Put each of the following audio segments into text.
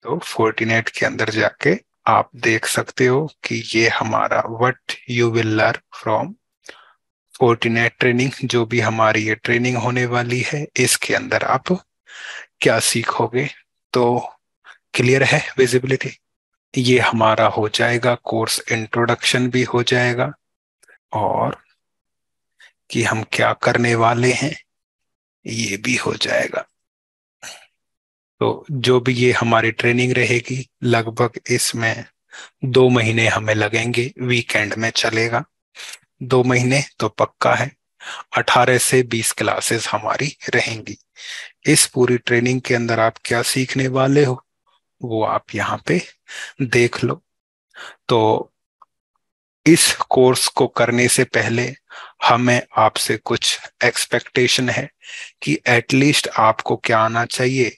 तो फोर्टिनेट के अंदर जाके आप देख सकते हो कि ये हमारा what you will learn from Fortinet training, जो भी हमारी ये ट्रेनिंग होने वाली है इसके अंदर आप क्या सीखोगे। तो क्लियर है विजिबिलिटी। ये हमारा हो जाएगा, कोर्स इंट्रोडक्शन भी हो जाएगा और कि हम क्या करने वाले हैं ये भी हो जाएगा। तो जो भी ये हमारी ट्रेनिंग रहेगी लगभग इसमें 2 महीने हमें लगेंगे, वीकेंड में चलेगा। 2 महीने तो पक्का है। 18 से 20 क्लासेस हमारी रहेंगी। इस पूरी ट्रेनिंग के अंदर आप क्या सीखने वाले हो वो आप यहाँ पे देख लो। तो इस कोर्स को करने से पहले हमें आपसे कुछ एक्सपेक्टेशन है कि एटलीस्ट आपको क्या आना चाहिए,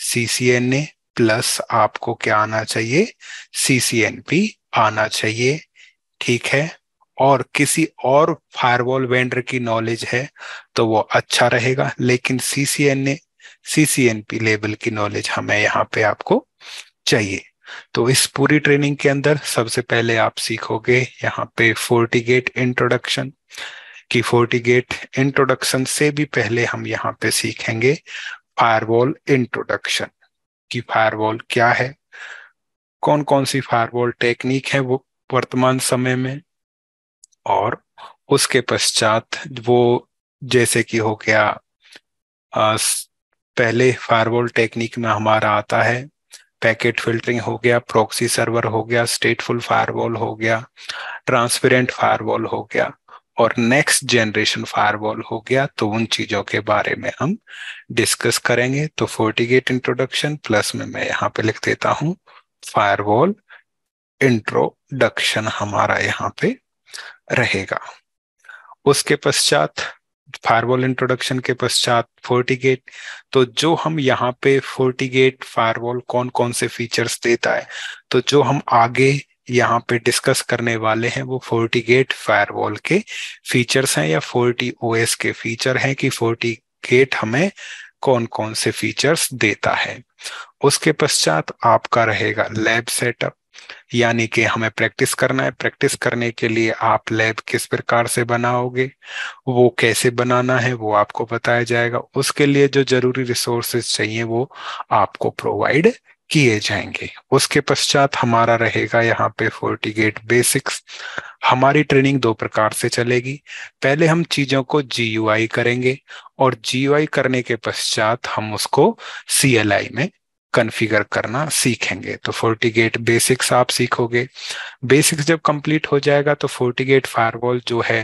CCNA प्लस आपको क्या आना चाहिए, CCNP आना चाहिए। ठीक है। और किसी और फायरवॉल वेंडर की नॉलेज है तो वो अच्छा रहेगा, लेकिन CCNA CCNP लेवल की नॉलेज हमें यहाँ पे आपको चाहिए। तो इस पूरी ट्रेनिंग के अंदर सबसे पहले आप सीखोगे यहाँ पे फोर्टीगेट इंट्रोडक्शन। की फोर्टीगेट इंट्रोडक्शन से भी पहले हम यहाँ पे सीखेंगे फायरवॉल इंट्रोडक्शन। की फायरवॉल क्या है, कौन कौन सी फायरवॉल टेक्निक है वो वर्तमान समय में, और उसके पश्चात वो जैसे कि हो गया पहले फायरवॉल टेक्निक में हमारा आता है पैकेट फिल्टरिंग हो गया, प्रॉक्सी सर्वर हो गया, स्टेटफुल फायरवॉल हो गया, ट्रांसपेरेंट फायरवॉल हो गया और नेक्स्ट जनरेशन फायरवॉल हो गया। तो उन चीजों के बारे में हम डिस्कस करेंगे। तो फोर्टीगेट इंट्रोडक्शन प्लस में मैं यहाँ पे लिख देता हूँ फायरवॉल इंट्रोडक्शन हमारा यहाँ पे रहेगा। उसके पश्चात फायरवॉल इंट्रोडक्शन के पश्चात फोर्टीगेट। तो जो हम यहाँ पे फोर्टीगेट फायरवॉल कौन कौन से फीचर्स देता है, तो जो हम आगे यहाँ पे डिस्कस करने वाले हैं वो फोर्टीगेट फायरवॉल के फीचर्स हैं या 40OS के फीचर हैं कि फोर्टीगेट हमें कौन कौन से फीचर्स देता है। उसके पश्चात आपका रहेगा लैब सेटअप, यानी कि हमें प्रैक्टिस करना है। प्रैक्टिस करने के लिए आप लैब किस प्रकार से बनाओगे, वो कैसे बनाना है वो आपको बताया जाएगा। उसके लिए जो जरूरी रिसोर्सेज चाहिए वो आपको प्रोवाइड किए जाएंगे। उसके पश्चात हमारा रहेगा यहाँ पे फोर्टीगेट बेसिक्स। हमारी ट्रेनिंग 2 प्रकार से चलेगी। पहले हम चीजों को GUI करेंगे और GUI करने के पश्चात हम उसको CLI में कॉन्फ़िगर करना सीखेंगे। तो फोर्टीगेट बेसिक्स आप सीखोगे। बेसिक्स जब कंप्लीट हो जाएगा तो फोर्टीगेट फायरवॉल जो है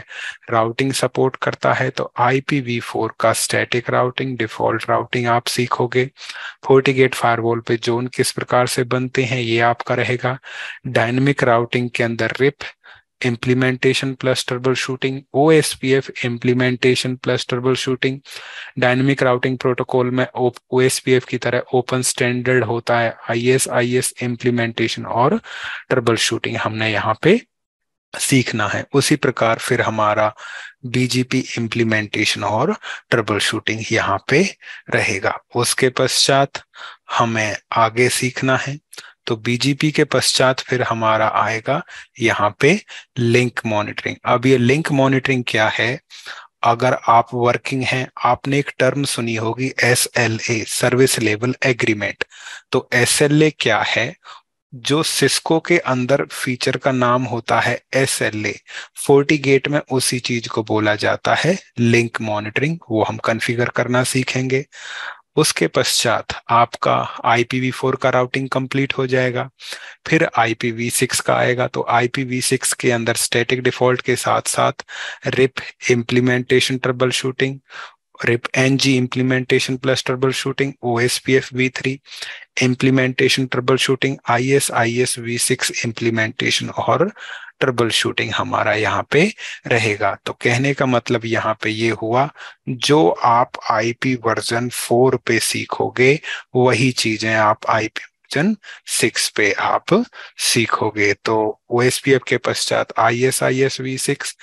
राउटिंग सपोर्ट करता है, तो IPv4 का स्टैटिक राउटिंग, डिफॉल्ट राउटिंग आप सीखोगे। फोर्टीगेट फायरवॉल पे जोन किस प्रकार से बनते हैं ये आपका रहेगा। डायनेमिक राउटिंग के अंदर RIP implementation plus troubleshooting, OSPF implementation plus troubleshooting. Dynamic routing protocol में OSPF की तरह ओपन स्टैंडर्ड होता है, IS इम्प्लीमेंटेशन और ट्रबल शूटिंग हमने यहाँ पे सीखना है। उसी प्रकार फिर हमारा BGP इम्प्लीमेंटेशन और ट्रबल शूटिंग यहाँ पे रहेगा। उसके पश्चात हमें आगे सीखना है। तो BGP के पश्चात फिर हमारा आएगा यहाँ पे लिंक मॉनिटरिंग। अब ये लिंक मॉनिटरिंग क्या है, अगर आप वर्किंग हैं, आपने एक टर्म सुनी होगी SLA, सर्विस लेवल एग्रीमेंट। तो SLA क्या है, जो सिस्को के अंदर फीचर का नाम होता है SLA, फोर्टीगेट में उसी चीज को बोला जाता है लिंक मॉनिटरिंग। वो हम कॉन्फ़िगर करना सीखेंगे। उसके पश्चात आपका IPv4 का राउटिंग कंप्लीट हो जाएगा। फिर IPv6 का आएगा। तो IPv6 के अंदर स्टैटिक डिफॉल्ट के साथ साथ RIP implementation troubleshooting, RIP NG implementation plus troubleshooting, OSPF v3 implementation troubleshooting, IS v6 implementation और ट्रबल शूटिंग हमारा यहाँ पे रहेगा। तो कहने का मतलब यहाँ पे ये हुआ, जो आप IP वर्जन 4 पे सीखोगे वही चीजें आप IP वर्जन 6 पे आप सीखोगे। तो OSPF के पश्चात IS v6,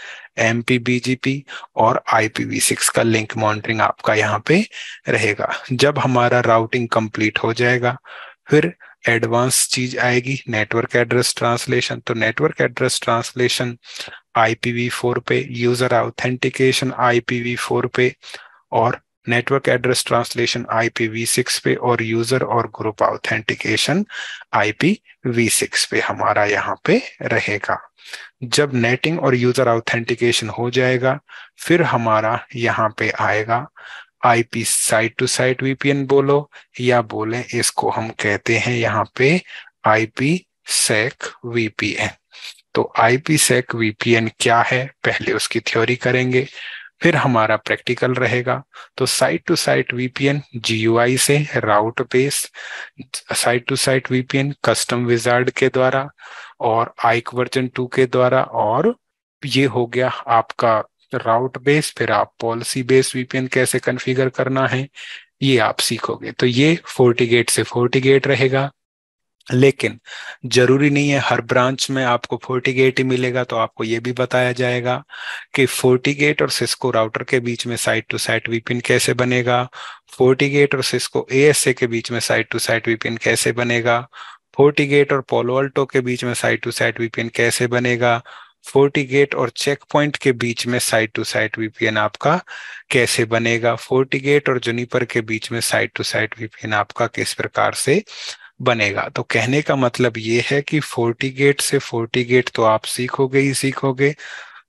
MPBGP और IPv6 का लिंक मॉनिटरिंग आपका यहाँ पे रहेगा। जब हमारा राउटिंग कंप्लीट हो जाएगा फिर एडवांस चीज आएगी नेटवर्क एड्रेस ट्रांसलेशन। तो नेटवर्क एड्रेस ट्रांसलेशन IPv4 पे, यूजर ऑथेंटिकेशन IPv4 पे, और नेटवर्क एड्रेस ट्रांसलेशन IPv6 पे, और यूजर और ग्रुप ऑथेंटिकेशन IPv6 पे हमारा यहाँ पे रहेगा। जब नेटिंग और यूजर ऑथेंटिकेशन हो जाएगा, फिर हमारा यहाँ पे आएगा IP site to site VPN बोलो, या बोले इसको हम कहते हैं यहाँ पे IPsec VPN। तो IPsec VPN क्या है, पहले उसकी थ्योरी करेंगे, फिर हमारा प्रैक्टिकल रहेगा। तो site to site VPN GUI से, route based site to site VPN custom wizard के द्वारा, और आइक वर्जन 2 के द्वारा, और ये हो गया आपका राउट बेस। फिर आप पॉलिसी बेस्ड VPN कैसे कॉन्फ़िगर करना है ये आप सीखोगे। तो ये FortiGate से FortiGate रहेगा, लेकिन जरूरी नहीं है हर ब्रांच में आपको FortiGate ही मिलेगा। तो आपको ये भी बताया जाएगा कि FortiGate और सिस्को राउटर के बीच में साइट टू साइट VPN कैसे बनेगा, FortiGate और सिस्को ASA के बीच में साइट टू साइट VPN कैसे बनेगा, FortiGate और Palo Alto के बीच में साइट टू साइट VPN कैसे बनेगा, FortiGate और चेक पॉइंट के बीच में साइट टू साइट VPN आपका कैसे बनेगा, FortiGate और जुनिपर के बीच में साइट टू साइट VPN आपका किस प्रकार से बनेगा। तो कहने का मतलब ये है कि FortiGate से FortiGate तो आप सीखोगे ही सीखोगे।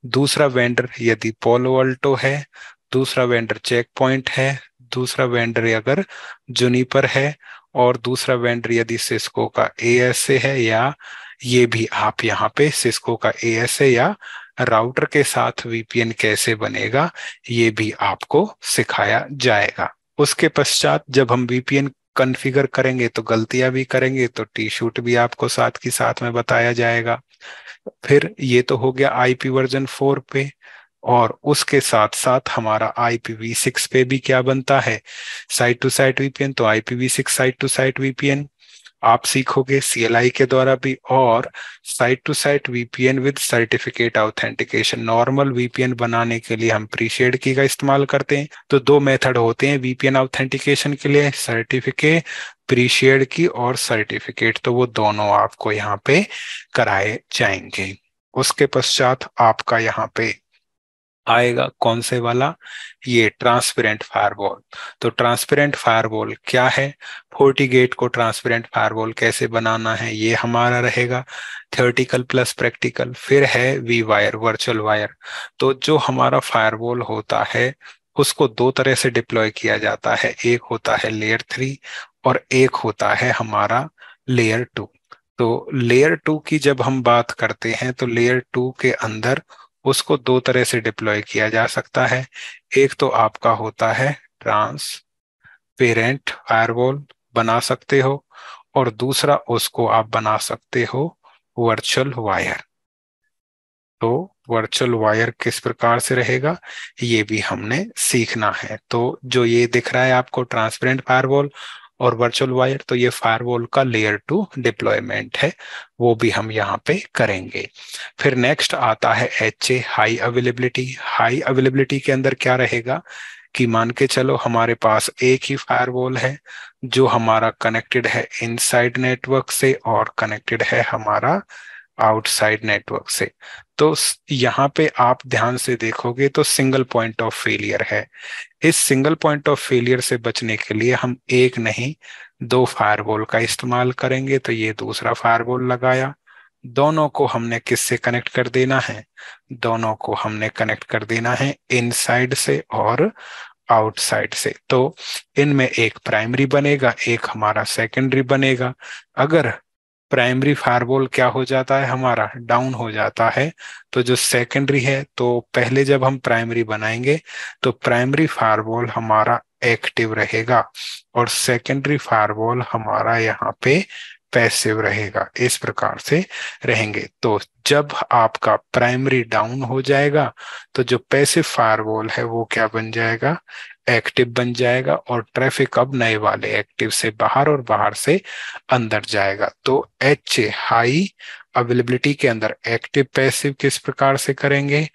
दूसरा वेंडर यदि पोलो अल्टो है, दूसरा वेंडर चेक पॉइंट है, दूसरा वेंडर अगर जुनिपर है, और दूसरा वेंडर यदि सिस्को का ASA है, या ये भी आप यहाँ पे सिस्को का ASA या राउटर के साथ VPN कैसे बनेगा ये भी आपको सिखाया जाएगा। उसके पश्चात जब हम VPN कॉन्फ़िगर करेंगे तो गलतियां भी करेंगे, तो टी शूट भी आपको साथ की साथ में बताया जाएगा। फिर ये तो हो गया IP वर्जन 4 पे, और उसके साथ साथ हमारा IPv6 पे भी क्या बनता है, साइट टू साइट VPN। तो IPv6 site to site VPN आप सीखोगे CLI के द्वारा भी, और site to site VPN with certificate authentication. Normal VPN बनाने के लिए हम प्रीशेड की का इस्तेमाल करते हैं। तो दो मेथड होते हैं VPN ऑथेंटिकेशन के लिए, सर्टिफिकेट प्रीशेड की और सर्टिफिकेट। तो वो दोनों आपको यहाँ पे कराए जाएंगे। उसके पश्चात आपका यहाँ पे आएगा कौन से वाला, ये ट्रांसपेरेंट फायरवॉल। तो ट्रांसपेरेंट फायरवॉल क्या है, FortiGate को ट्रांसपेरेंट फायरवॉल कैसे बनाना है ये हमारा रहेगा थ्योरेटिकल प्लस प्रैक्टिकल। फिर है V-Wire वर्चुअल वायर। तो जो हमारा फायरवॉल होता है उसको दो तरह से डिप्लॉय किया जाता है, एक होता है लेयर 3 और एक होता है हमारा लेयर 2। तो लेयर 2 की जब हम बात करते हैं तो लेयर 2 के अंदर उसको दो तरह से डिप्लॉय किया जा सकता है। एक तो आपका होता है ट्रांसपेरेंट फायरवॉल बना सकते हो, और दूसरा उसको आप बना सकते हो वर्चुअल वायर। तो वर्चुअल वायर किस प्रकार से रहेगा ये भी हमने सीखना है। तो जो ये दिख रहा है आपको ट्रांसपेरेंट फायरवॉल और वर्चुअल वायर, तो ये फायरवॉल का लेयर 2 डिप्लॉयमेंट है, वो भी हम यहाँ पे करेंगे। फिर नेक्स्ट आता है HA high availability. High availability के अंदर क्या रहेगा कि मान के चलो हमारे पास एक ही फायरवॉल है जो हमारा कनेक्टेड है इनसाइड नेटवर्क से और कनेक्टेड है हमारा आउटसाइड नेटवर्क से। तो यहाँ पे आप ध्यान से देखोगे तो सिंगल पॉइंट ऑफ फेलियर है। इस सिंगल पॉइंट ऑफ फेलियर से बचने के लिए हम एक नहीं दो फायरवॉल का इस्तेमाल करेंगे। तो ये दूसरा फायरवॉल लगाया, दोनों को हमने किससे कनेक्ट कर देना है, दोनों को हमने कनेक्ट कर देना है इनसाइड से और आउटसाइड से। तो इनमें एक प्राइमरी बनेगा, एक हमारा सेकेंडरी बनेगा। अगर प्राइमरी फायरवॉल क्या हो जाता है हमारा डाउन हो जाता है, तो जो सेकेंडरी है, तो पहले जब हम प्राइमरी बनाएंगे तो प्राइमरी फायरवॉल हमारा एक्टिव रहेगा और सेकेंडरी फायरवॉल हमारा यहाँ पे पैसिव रहेगा। इस प्रकार से रहेंगे। तो जब आपका प्राइमरी डाउन हो जाएगा तो जो पैसिव फायरवॉल है वो क्या बन जाएगा, एक्टिव बन जाएगा, और ट्रैफिक अब नए वाले एक्टिव से बाहर और बाहर से अंदर जाएगा। तो HA हाई अवेलेबिलिटी के अंदर एक्टिव पैसिव किस प्रकार से करेंगे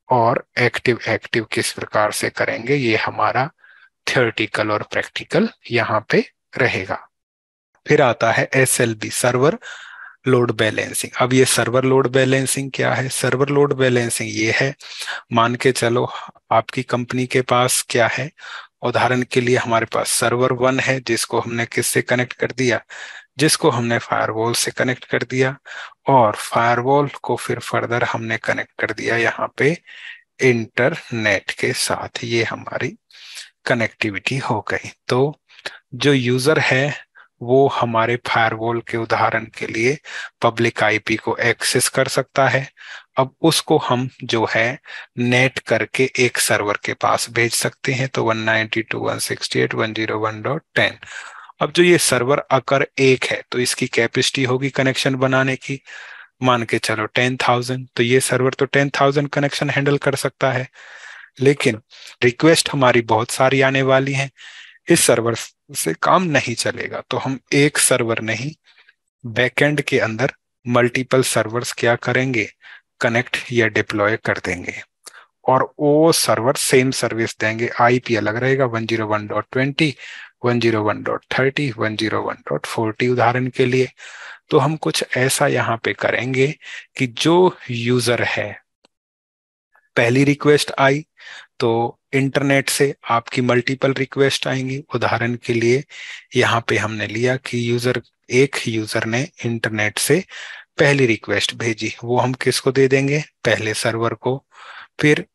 और एक्टिव एक्टिव किस प्रकार से करेंगे, ये हमारा थियोरेटिकल और प्रैक्टिकल यहाँ पे रहेगा। फिर आता है SLB, सर्वर लोड बैलेंसिंग। अब ये सर्वर लोड बैलेंसिंग क्या है? सर्वर लोड बैलेंसिंग ये है, मान के चलो आपकी कंपनी के पास क्या है, उदाहरण के लिए हमारे पास सर्वर 1 है जिसको हमने किससे कनेक्ट कर दिया, जिसको हमने फायरवॉल से कनेक्ट कर दिया, और फायरवॉल को फिर फर्दर हमने कनेक्ट कर दिया यहाँ पे इंटरनेट के साथ। ये हमारी कनेक्टिविटी हो गई। तो जो यूजर है वो हमारे फायरवॉल के उदाहरण के लिए पब्लिक आईपी को एक्सेस कर सकता है। अब उसको हम जो है नेट करके एक सर्वर के पास भेज सकते हैं, तो 192.168.101.10। अब जो ये सर्वर अगर एक है तो इसकी कैपेसिटी होगी कनेक्शन बनाने की, मान के चलो 10,000, तो ये सर्वर तो 10,000 कनेक्शन हैंडल कर सकता है। लेकिन रिक्वेस्ट हमारी बहुत सारी आने वाली हैं, इस सर्वर से काम नहीं चलेगा, तो हम एक सर्वर नहीं, बैकएंड के अंदर मल्टीपल सर्वर्स क्या करेंगे, कनेक्ट या डिप्लॉय कर देंगे, और वो सर्वर सेम सर्विस देंगे। आईपी अलग रहेगा, 101.20, 101.30, 101.40 उदाहरण के लिए। तो हम कुछ ऐसा यहाँ पे करेंगे कि जो यूजर है, पहली रिक्वेस्ट आई तो इंटरनेट से आपकी मल्टीपल रिक्वेस्ट आएंगी। उदाहरण के लिए यहाँ पे हमने लिया कि एक यूजर ने इंटरनेट से पहली रिक्वेस्ट भेजी, वो हम किसको दे देंगे, पहले सर्वर को। फिर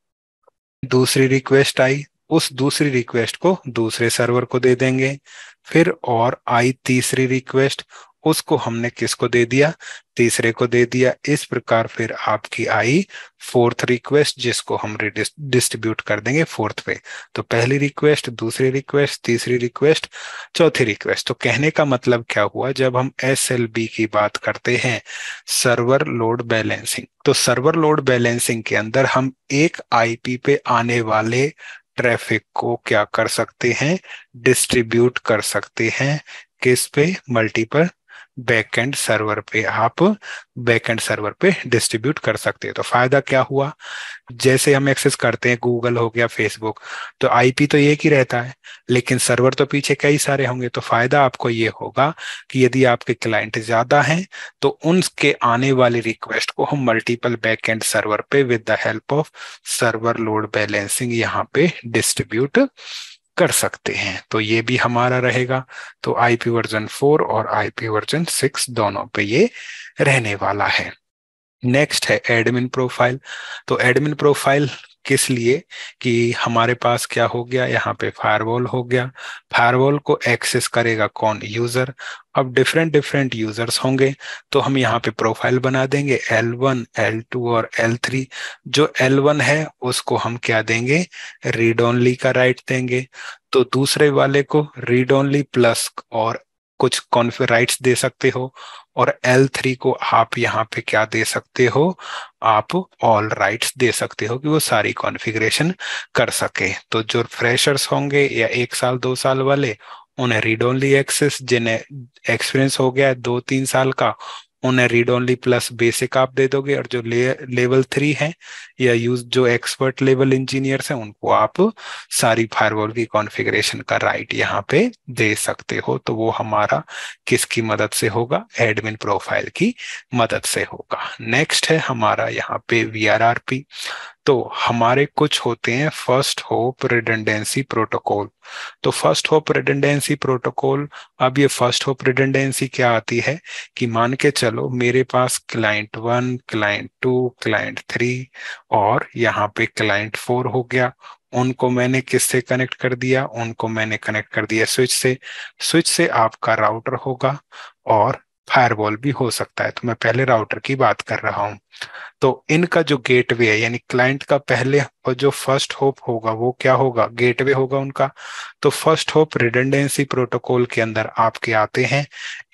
दूसरी रिक्वेस्ट आई, उस दूसरी रिक्वेस्ट को दूसरे सर्वर को दे देंगे। फिर और आई तीसरी रिक्वेस्ट, उसको हमने किसको दे दिया, तीसरे को दे दिया। इस प्रकार फिर आपकी आई फोर्थ रिक्वेस्ट, जिसको हम डिस्ट्रीब्यूट कर देंगे फोर्थ पे। तो पहली रिक्वेस्ट, दूसरी रिक्वेस्ट, तीसरी रिक्वेस्ट, चौथी रिक्वेस्ट। तो कहने का मतलब क्या हुआ, जब हम SLB की बात करते हैं, सर्वर लोड बैलेंसिंग, तो सर्वर लोड बैलेंसिंग के अंदर हम एक आईपी पे आने वाले ट्रैफिक को क्या कर सकते हैं, डिस्ट्रीब्यूट कर सकते हैं। किस पे, मल्टीपल बैकएंड सर्वर पे, आप बैकएंड सर्वर पे डिस्ट्रीब्यूट कर सकते हैं। तो फायदा क्या हुआ, जैसे हम एक्सेस करते हैं गूगल हो गया, फेसबुक, तो आईपी तो एक ही रहता है, लेकिन सर्वर तो पीछे कई सारे होंगे। तो फायदा आपको ये होगा कि यदि आपके क्लाइंट ज्यादा हैं तो उनके आने वाली रिक्वेस्ट को हम मल्टीपल बैकएंड सर्वर पे with the help of server load balancing यहाँ पे डिस्ट्रीब्यूट कर सकते हैं। तो ये भी हमारा रहेगा। तो आईपी वर्जन 4 और आईपी वर्जन 6 दोनों पे ये रहने वाला है। नेक्स्ट है एडमिन प्रोफाइल। तो एडमिन प्रोफाइल किस लिए, कि हमारे पास क्या हो गया, यहाँ पे फायरवॉल हो गया, फायरवॉल को एक्सेस करेगा कौन, यूजर। अब डिफरेंट डिफरेंट यूजर्स होंगे, तो हम यहाँ पे प्रोफाइल बना देंगे L1, L2 और L3। जो L1 है उसको हम क्या देंगे, रीड ओनली का राइट देंगे। तो दूसरे वाले को रीड ओनली प्लस और कुछ कॉन्फिगर राइट्स दे सकते हो, और L3 को आप यहाँ पे क्या दे सकते हो, आप ऑल राइट्स दे सकते हो कि वो सारी कॉन्फ़िगरेशन कर सके। तो जो फ्रेशर्स होंगे या 1 साल 2 साल वाले, उन्हें रीड ओनली एक्सेस, जिन्हें एक्सपीरियंस हो गया है 2-3 साल का, उन्हें रीड ओनली प्लस बेसिक आप दे दोगे। और जो लेवल 3 है या जो एक्सपर्ट लेवल इंजीनियर्स हैं, उनको आप सारी फायरवॉल की कॉन्फ़िगरेशन का राइट यहाँ पे दे सकते हो। तो वो हमारा किसकी मदद से होगा, एडमिन प्रोफाइल की मदद से होगा। नेक्स्ट है हमारा यहाँ पे VRRP। तो हमारे कुछ होते हैं फर्स्ट होप रिडंडेंसी प्रोटोकॉल। तो फर्स्ट होप रिडंडेंसी प्रोटोकॉल, अब ये फर्स्ट होप रिडंडेंसी क्या आती है, कि मान के चलो मेरे पास क्लाइंट 1, क्लाइंट 2, क्लाइंट 3 और यहाँ पे क्लाइंट 4 हो गया। उनको मैंने किससे कनेक्ट कर दिया, उनको मैंने कनेक्ट कर दिया स्विच से। स्विच से आपका राउटर होगा और फायरवॉल भी हो सकता है। तो मैं पहले राउटर की बात कर रहा हूँ। तो इनका जो गेटवे है, यानी क्लाइंट का पहले और जो फर्स्ट होप होगा वो क्या होगा, गेटवे होगा उनका। तो फर्स्ट होप रिडंडेंसी प्रोटोकॉल के अंदर आपके आते हैं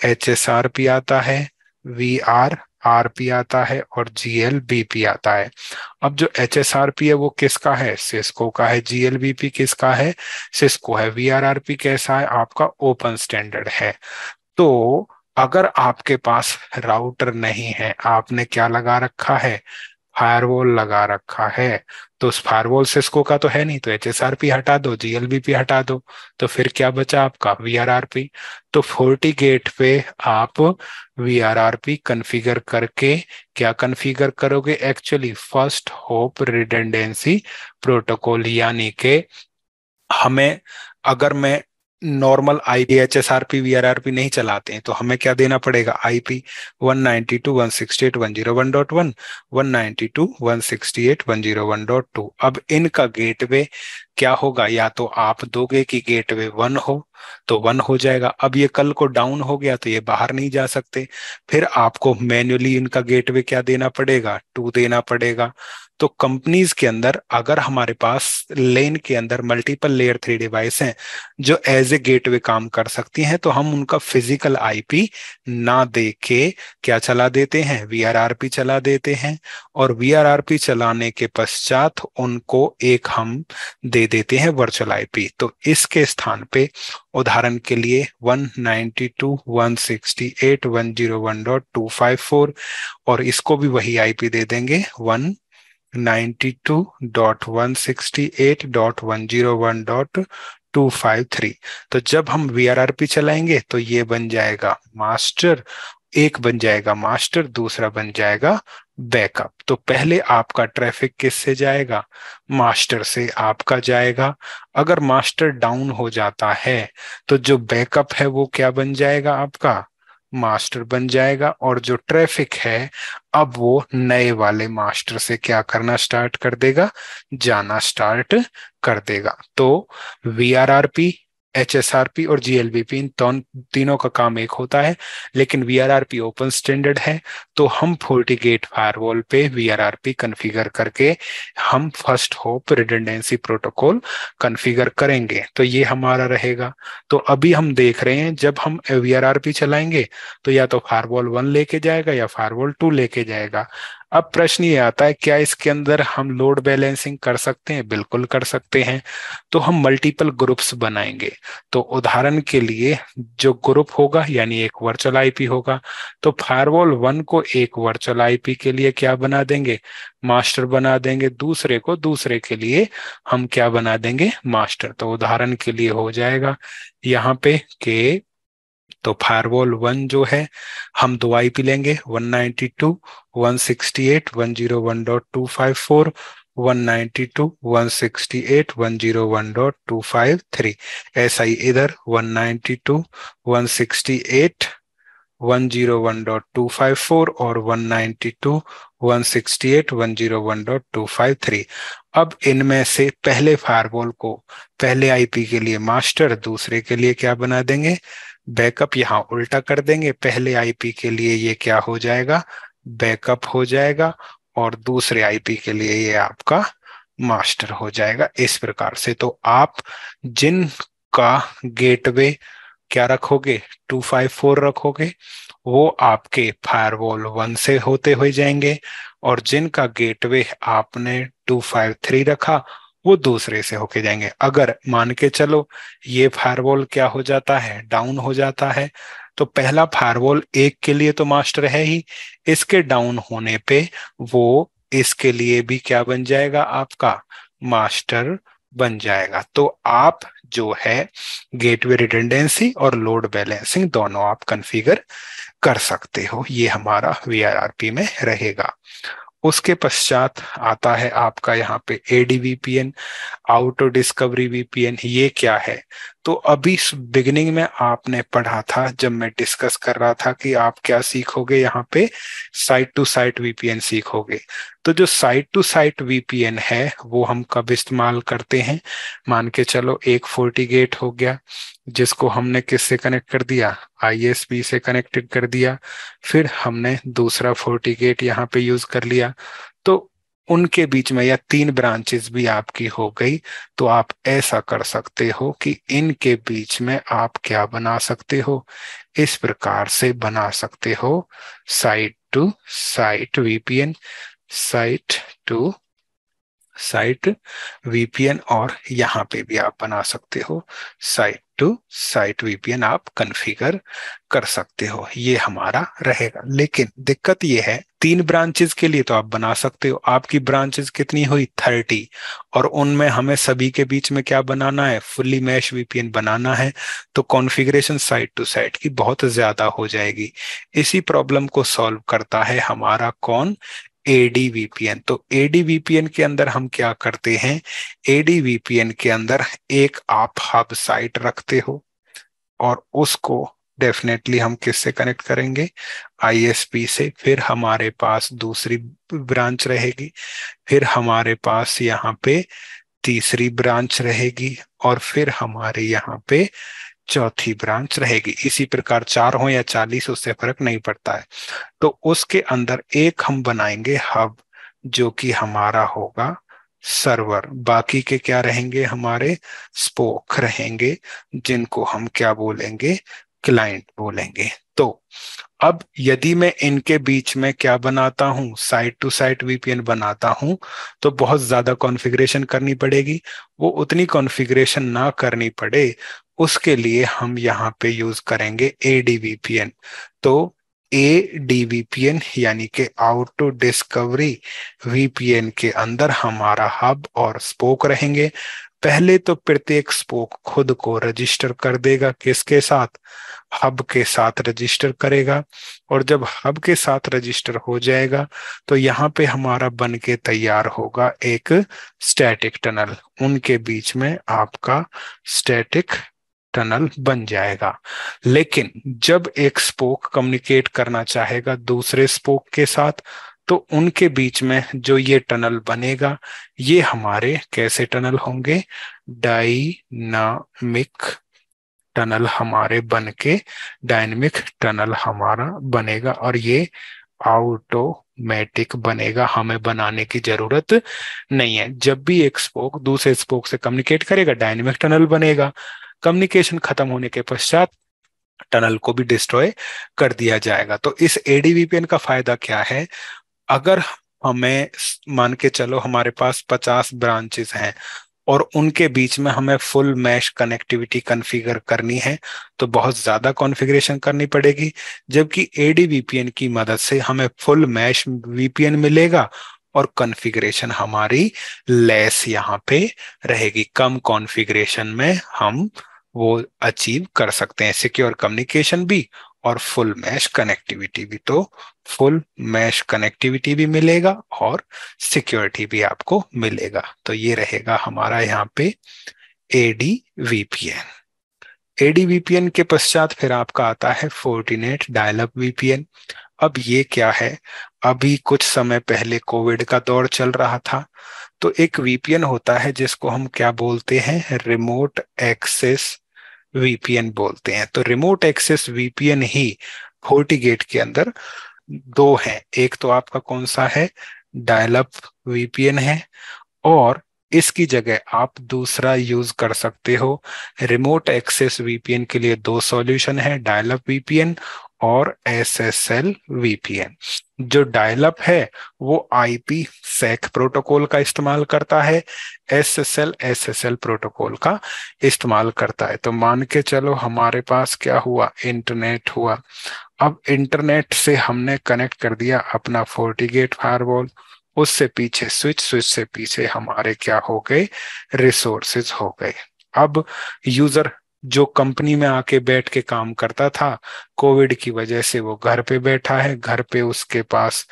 HSRP आता है, VRRP आता है और GLBP आता है। अब जो HSRP है वो किसका है, सिस्को का है। GLBP किसका है, सिस्को है। VRRP कैसा है, आपका ओपन स्टैंडर्ड है। तो अगर आपके पास राउटर नहीं है, आपने क्या लगा रखा है, फायरवॉल लगा रखा है, तो उस फायरवॉल सिस्को का तो है नहीं, तो HSRP हटा दो, GLBP हटा दो, तो फिर क्या बचा आपका VRRP। तो FortiGate पे आप VRRP कॉन्फ़िगर करके क्या कॉन्फ़िगर करोगे, actually first hope redundancy protocol, यानी कि हमें, अगर मैं नॉर्मल आईपी HSRP VRRP नहीं चलाते हैं तो हमें क्या देना पड़ेगा, IP 192.168.101.1, 192.168.101.2। अब इनका गेटवे क्या होगा, या तो आप दोगे कि गेटवे 1 हो तो 1 हो जाएगा। अब ये कल को डाउन हो गया तो ये बाहर नहीं जा सकते, फिर आपको मैन्युअली इनका गेटवे क्या देना पड़ेगा, 2 देना पड़ेगा। तो कंपनीज के अंदर अगर हमारे पास लेन के अंदर मल्टीपल लेयर 3 डिवाइस हैं जो एज ए गेटवे काम कर सकती हैं, तो हम उनका फिजिकल IP ना दे के क्या चला देते हैं, VRRP चला देते हैं। और VRRP चलाने के पश्चात उनको एक हम दे देते हैं वर्चुअल IP। तो इसके स्थान पे उदाहरण के लिए 192.168.101.254, और इसको भी वही IP दे देंगे 192.168.101.253। तो जब हम VRRP चलाएंगे तो ये बन जाएगा मास्टर, एक बन जाएगा मास्टर, दूसरा बन जाएगा बैकअप। तो पहले आपका ट्रैफिक किससे जाएगा, मास्टर से आपका जाएगा। अगर मास्टर डाउन हो जाता है तो जो बैकअप है वो क्या बन जाएगा, आपका मास्टर बन जाएगा। और जो ट्रैफिक है अब वो नए वाले मास्टर से क्या करना स्टार्ट कर देगा, जाना स्टार्ट कर देगा। तो VRRP, HSRP और GLBP इन तीनों का काम एक होता है, लेकिन VRRP ओपन स्टैंडर्ड है, तो हम FortiGate फायरवॉल पे VRRP कॉन्फ़िगर करके हम first hope redundancy protocol configure करेंगे। तो ये हमारा रहेगा। तो अभी हम देख रहे हैं जब हम VRRP चलाएंगे तो या तो फायरवॉल 1 लेके जाएगा या फायरवॉल 2 लेके जाएगा। अब प्रश्न ये आता है, क्या इसके अंदर हम लोड बैलेंसिंग कर सकते हैं, बिल्कुल कर सकते हैं। तो हम मल्टीपल ग्रुप्स बनाएंगे। तो उदाहरण के लिए जो ग्रुप होगा यानी एक वर्चुअल IP होगा, तो फायरवॉल 1 को एक वर्चुअल IP के लिए क्या बना देंगे, मास्टर बना देंगे, दूसरे को दूसरे के लिए हम क्या बना देंगे, मास्टर। तो उदाहरण के लिए हो जाएगा यहाँ पे के, तो फायरवॉल 1 जो है हम 2 IP लेंगे, 192.168.101.254, 192.168.101.253। ऐसा ही इधर 192.168.101.254 और 192.168.101.253। अब इनमें से पहले फायरवॉल को पहले IP के लिए मास्टर, दूसरे के लिए क्या बना देंगे, बैकअप। यहाँ उल्टा कर देंगे, पहले IP के लिए ये क्या हो जाएगा, बैकअप हो जाएगा, और दूसरे IP के लिए ये आपका मास्टर हो जाएगा। इस प्रकार से तो आप जिन का गेटवे क्या रखोगे, 254 रखोगे, वो आपके फायरवॉल 1 से होते हुए जाएंगे, और जिनका गेटवे आपने 253 रखा वो दूसरे से होके जाएंगे। अगर मान के चलो ये फायरवॉल क्या हो जाता है, डाउन हो जाता है, तो पहला फायरवॉल एक के लिए तो मास्टर है ही, इसके डाउन होने पे वो इसके लिए भी क्या बन जाएगा, आपका मास्टर बन जाएगा। तो आप जो है गेटवे रिडंडेंसी और लोड बैलेंसिंग दोनों आप कॉन्फ़िगर कर सकते हो, ये हमारा VRRP में रहेगा। उसके पश्चात आता है आपका यहाँ पे ADVPN, ऑटो डिस्कवरी VPN। ये क्या है, तो अभी बिगिनिंग में आपने पढ़ा था जब मैं डिस्कस कर रहा था कि आप क्या सीखोगे, यहाँ पे साइट टू साइट VPN सीखोगे। तो जो साइट टू साइट VPN है वो हम कब इस्तेमाल करते हैं, मान के चलो एक FortiGate हो गया जिसको हमने किससे कनेक्ट कर दिया, ISP से कनेक्टेड कर दिया, फिर हमने दूसरा FortiGate यहाँ पे यूज कर लिया, तो उनके बीच में या 3 ब्रांचेस भी आपकी हो गई, तो आप ऐसा कर सकते हो कि इनके बीच में आप क्या बना सकते हो, इस प्रकार से बना सकते हो site to site VPN, site to site VPN, और यहाँ पे भी आप बना सकते हो साइट टू साइट वीपीएन आप कॉन्फ़िगर कर सकते हो, ये हमारा रहेगा। लेकिन दिक्कत ये है, 3 ब्रांचेस के लिए तो आप बना सकते हो, आपकी ब्रांचेस कितनी हुई 30, और उनमें हमें सभी के बीच में क्या बनाना है, फुल्ली मैश वीपीएन बनाना है, तो कॉन्फ़िगरेशन साइट टू साइट की बहुत ज्यादा हो जाएगी। इसी प्रॉब्लम को सॉल्व करता है हमारा कौन, एडीवीपीएन। तो एडीवीपीएन के अंदर हम क्या करते हैं, एडीवीपीएन के अंदर एक आप हब साइट रखते हो, और उसको डेफिनेटली हम किससे कनेक्ट करेंगे, आईएसपी से। फिर हमारे पास दूसरी ब्रांच रहेगी, फिर हमारे पास यहाँ पे तीसरी ब्रांच रहेगी, और फिर हमारे यहाँ पे चौथी ब्रांच रहेगी। इसी प्रकार 4 हो या 40 उससे फर्क नहीं पड़ता है। तो उसके अंदर एक हम बनाएंगे हब, जो कि हमारा होगा सर्वर। बाकी के क्या रहेंगे, हमारे स्पोक रहेंगे, जिनको हम क्या बोलेंगे, क्लाइंट बोलेंगे। तो अब यदि मैं इनके बीच में क्या बनाता हूं, साइट टू साइट वीपीएन बनाता हूं, तो बहुत ज्यादा कॉन्फ़िगरेशन करनी पड़ेगी। वो उतनी कॉन्फ़िगरेशन ना करनी पड़े, उसके लिए हम यहाँ पे यूज करेंगे एडीवीपीएन। तो एडीवीपीएन यानी कि ऑटो डिस्कवरी वीपीएन के अंदर हमारा हब और स्पोक रहेंगे। पहले तो प्रत्येक स्पोक खुद को रजिस्टर कर देगा, किसके साथ, हब के साथ रजिस्टर करेगा। और जब हब के साथ रजिस्टर हो जाएगा, तो यहाँ पे हमारा बन के तैयार होगा एक स्टैटिक टनल, उनके बीच में आपका स्टैटिक टनल बन जाएगा। लेकिन जब एक स्पोक कम्युनिकेट करना चाहेगा दूसरे स्पोक के साथ, तो उनके बीच में जो ये टनल बनेगा, ये हमारे कैसे टनल होंगे, डायनामिक टनल हमारे बन के, डायनेमिक टनल हमारा बनेगा, और ये ऑटोमेटिक बनेगा, हमें बनाने की जरूरत नहीं है। जब भी एक स्पोक दूसरे स्पोक से कम्युनिकेट करेगा, डायनेमिक टनल बनेगा। कम्युनिकेशन खत्म होने के पश्चात टनल को भी डिस्ट्रॉय कर दिया जाएगा। तो इस एडीवीपीएन का फायदा क्या है, अगर हमें मान के चलो हमारे पास 50 ब्रांचेस हैं, और उनके बीच में हमें फुल मैश कनेक्टिविटी कॉन्फ़िगर करनी है, तो बहुत ज्यादा कॉन्फ़िगरेशन करनी पड़ेगी। जबकि एडीवीपीएन की मदद से हमें फुल मैश वीपीएन मिलेगा, और कॉन्फ़िगरेशन हमारी लेस यहाँ पे रहेगी, कम कॉन्फ़िगरेशन में हम वो अचीव कर सकते हैं, सिक्योर कम्युनिकेशन भी और फुल मैश कनेक्टिविटी भी। तो फुल मैश कनेक्टिविटी भी मिलेगा और सिक्योरिटी भी आपको मिलेगा। तो ये रहेगा हमारा यहाँ पे एडीवीपीएन। एडीवीपीएन के पश्चात फिर आपका आता है फोर्टिनेट डायल अप वीपीएन। अब ये क्या है, अभी कुछ समय पहले कोविड का दौर चल रहा था, तो एक वीपीएन होता है जिसको हम क्या बोलते हैं, रिमोट एक्सेस वीपीएन बोलते हैं। तो रिमोट एक्सेस वीपीएन ही फोर्टीगेट के अंदर 2 हैं, एक तो आपका कौन सा है, डायल अप वीपीएन है, और इसकी जगह आप दूसरा यूज कर सकते हो। रिमोट एक्सेस वीपीएन के लिए 2 सॉल्यूशन है, डायल अप वीपीएन और एसएसएल वीपीएन। जो डायल अप है वो आईपी सेक प्रोटोकॉल का इस्तेमाल करता है, एसएसएल प्रोटोकॉल का इस्तेमाल करता है। तो मान के चलो हमारे पास क्या हुआ, इंटरनेट हुआ। अब इंटरनेट से हमने कनेक्ट कर दिया अपना फोर्टीगेट फायरवॉल, उससे पीछे स्विच से पीछे हमारे क्या हो गए, रिसोर्सेज हो गए। अब यूजर जो कंपनी में आके बैठ के काम करता था, कोविड की वजह से वो घर पे बैठा है, घर पे उसके पास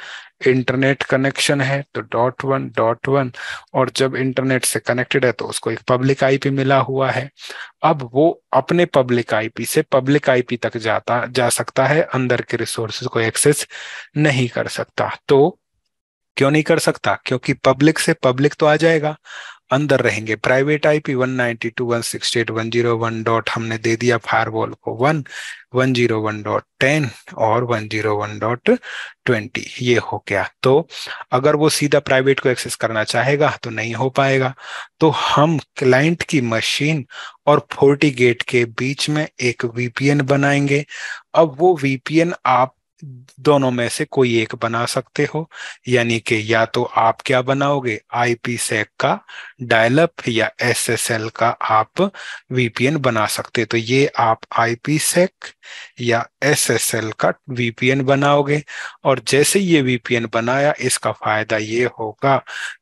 इंटरनेट कनेक्शन है, तो .1.1, और जब इंटरनेट से कनेक्टेड है तो उसको एक पब्लिक आईपी मिला हुआ है। अब वो अपने पब्लिक आईपी से पब्लिक आईपी तक जा सकता है, अंदर के रिसोर्सेज को एक्सेस नहीं कर सकता। तो क्यों नहीं कर सकता, क्योंकि पब्लिक से पब्लिक तो आ जाएगा, अंदर रहेंगे प्राइवेट आईपी 192.168.101 डॉट हमने दे दिया फायरवॉल को 101.10 और 101.20, ये हो गया। तो अगर वो सीधा प्राइवेट को एक्सेस करना चाहेगा तो नहीं हो पाएगा। तो हम क्लाइंट की मशीन और फोर्टीगेट के बीच में एक वीपीएन बनाएंगे। अब वो वीपीएन आप दोनों में से कोई एक बना सकते हो, यानी कि या तो आप क्या बनाओगे, IPsec का डायल अप या SSL का आप VPN बना सकते, तो ये आप IPsec या SSL का VPN बनाओगे। और जैसे ये VPN बनाया, इसका फायदा ये होगा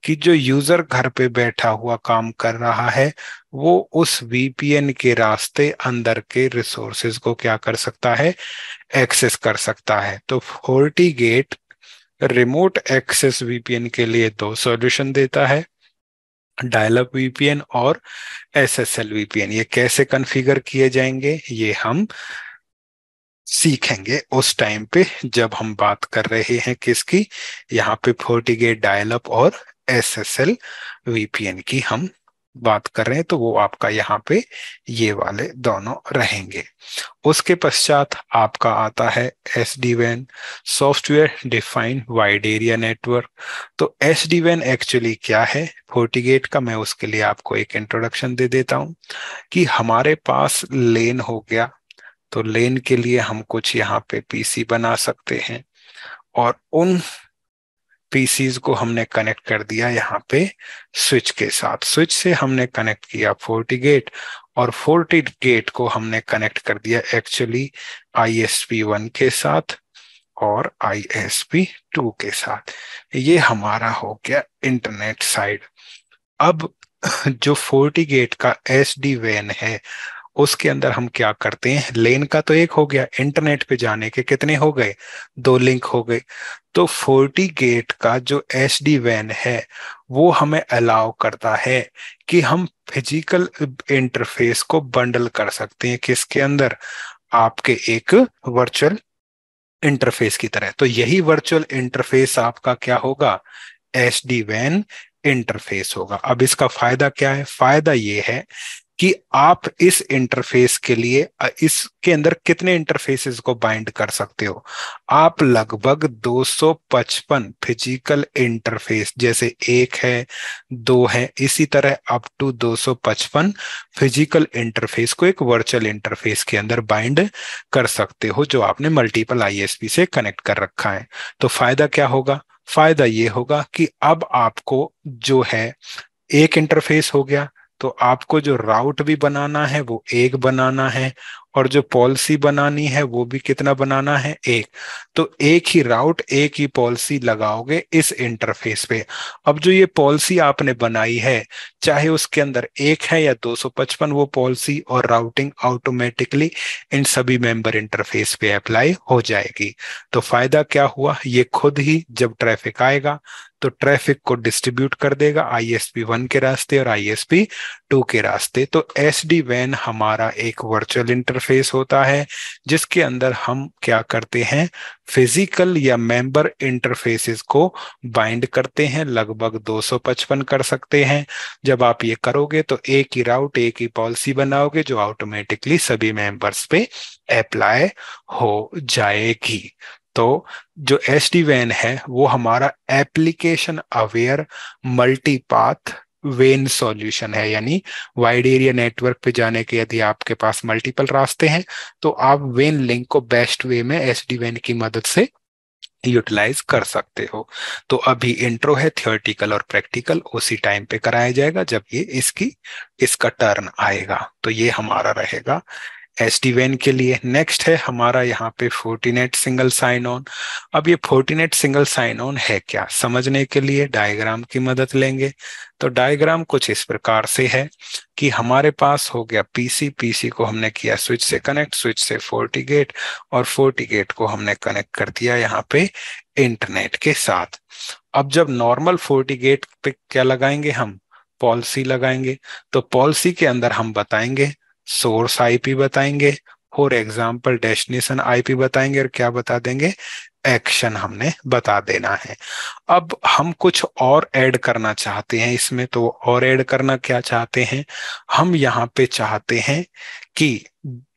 कि जो यूजर घर पे बैठा हुआ काम कर रहा है, वो उस VPN के रास्ते अंदर के रिसोर्सेज को क्या कर सकता है, एक्सेस कर सकता है। तो FortiGate रिमोट एक्सेस VPN के लिए दो सॉल्यूशन देता है, डायल अप VPN और SSL VPN। ये कैसे कॉन्फ़िगर किए जाएंगे ये हम सीखेंगे उस टाइम पे जब हम बात कर रहे हैं किसकी, यहाँ पे FortiGate डायल अप और SSL VPN की हम बात कर रहे हैं, तो वो आपका यहाँ पे ये वाले दोनों रहेंगे। उसके पश्चात आपका आता है SD-WAN, software defined wide area network. तो SD-WAN एक्चुअली क्या है FortiGate का, मैं उसके लिए आपको एक इंट्रोडक्शन दे देता हूँ कि हमारे पास लेन हो गया, तो लेन के लिए हम कुछ यहाँ पे PC बना सकते हैं, और उन पीसीज को हमने कनेक्ट कर दिया यहाँ पे स्विच के साथ। स्विच से हमने कनेक्ट किया FortiGate, और FortiGate को हमने कनेक्ट कर दिया एक्चुअली ISP1 के साथ और ISP2 के साथ। ये हमारा हो गया इंटरनेट साइड। अब जो FortiGate का SD-WAN है, उसके अंदर हम क्या करते हैं, लेन का तो एक हो गया, इंटरनेट पे जाने के कितने हो गए, दो लिंक हो गए। तो FortiGate का जो SD-WAN है वो हमें अलाउ करता है कि हम फिजिकल इंटरफेस को बंडल कर सकते हैं किसके अंदर, आपके एक वर्चुअल इंटरफेस की तरह। तो यही वर्चुअल इंटरफेस आपका क्या होगा, SD-WAN इंटरफेस होगा। अब इसका फायदा क्या है, फायदा ये है कि आप इस इंटरफेस के लिए इसके अंदर कितने इंटरफेसेस को बाइंड कर सकते हो, आप लगभग 255 फिजिकल इंटरफेस, जैसे एक है दो है, इसी तरह अप टू 255 फिजिकल इंटरफेस को एक वर्चुअल इंटरफेस के अंदर बाइंड कर सकते हो, जो आपने मल्टीपल ISP से कनेक्ट कर रखा है। तो फायदा क्या होगा, फायदा ये होगा कि अब आपको जो है एक इंटरफेस हो गया, तो आपको जो राउट भी बनाना है वो एक बनाना है, और जो पॉलिसी बनानी है वो भी कितना बनाना है, एक। तो एक ही राउट एक ही पॉलिसी लगाओगे इस इंटरफेस पे। अब जो ये पॉलिसी आपने बनाई है, चाहे उसके अंदर एक है या 255, वो पॉलिसी और राउटिंग ऑटोमेटिकली इन सभी मेंबर इंटरफेस पे अप्लाई हो जाएगी। तो फायदा क्या हुआ, ये खुद ही जब ट्रैफिक आएगा तो ट्रैफिक को डिस्ट्रीब्यूट कर देगा ISP1 के रास्ते और ISP2 के रास्ते। तो SD-WAN हमारा एक वर्चुअल इंटरफेस होता है जिसके अंदर हम क्या करते हैं, फिजिकल या मेंबर इंटरफेसेस को बाइंड करते हैं, लगभग 255 कर सकते हैं। जब आप ये करोगे तो एक ही राउट एक ही पॉलिसी बनाओगे जो ऑटोमेटिकली सभी मेंबर्स पे अप्लाई हो जाएगी। तो जो SD-WAN है वो हमारा एप्लीकेशन अवेयर मल्टीपाथ वेन सॉल्यूशन है, यानी वाइड एरिया नेटवर्क पे जाने के यदि आपके पास मल्टीपल रास्ते हैं, तो आप वेन लिंक को बेस्ट वे में SD-WAN की मदद से यूटिलाइज कर सकते हो। तो अभी इंट्रो है, थियोरेटिकल और प्रैक्टिकल उसी टाइम पे कराया जाएगा जब ये इसका टर्न आएगा। तो ये हमारा रहेगा SD-WAN के लिए। नेक्स्ट है हमारा यहाँ पे फोर्टिनेट सिंगल साइन ऑन। अब ये फोर्टिनेट सिंगल साइन ऑन है क्या, समझने के लिए डायग्राम की मदद लेंगे। तो डायग्राम कुछ इस प्रकार से है कि हमारे पास हो गया पीसी को हमने किया स्विच से कनेक्ट, स्विच से FortiGate, और FortiGate को हमने कनेक्ट कर दिया यहाँ पे इंटरनेट के साथ। अब जब नॉर्मल FortiGate पे क्या लगाएंगे हम, पॉलिसी लगाएंगे। तो पॉलिसी के अंदर हम बताएंगे सोर्स IP बताएंगे, फॉर एग्जाम्पल डेस्टिनेशन IP बताएंगे, और क्या बता देंगे, एक्शन हमने बता देना है। अब हम कुछ और ऐड करना चाहते हैं इसमें, तो और ऐड करना क्या चाहते हैं, हम यहाँ पे चाहते हैं कि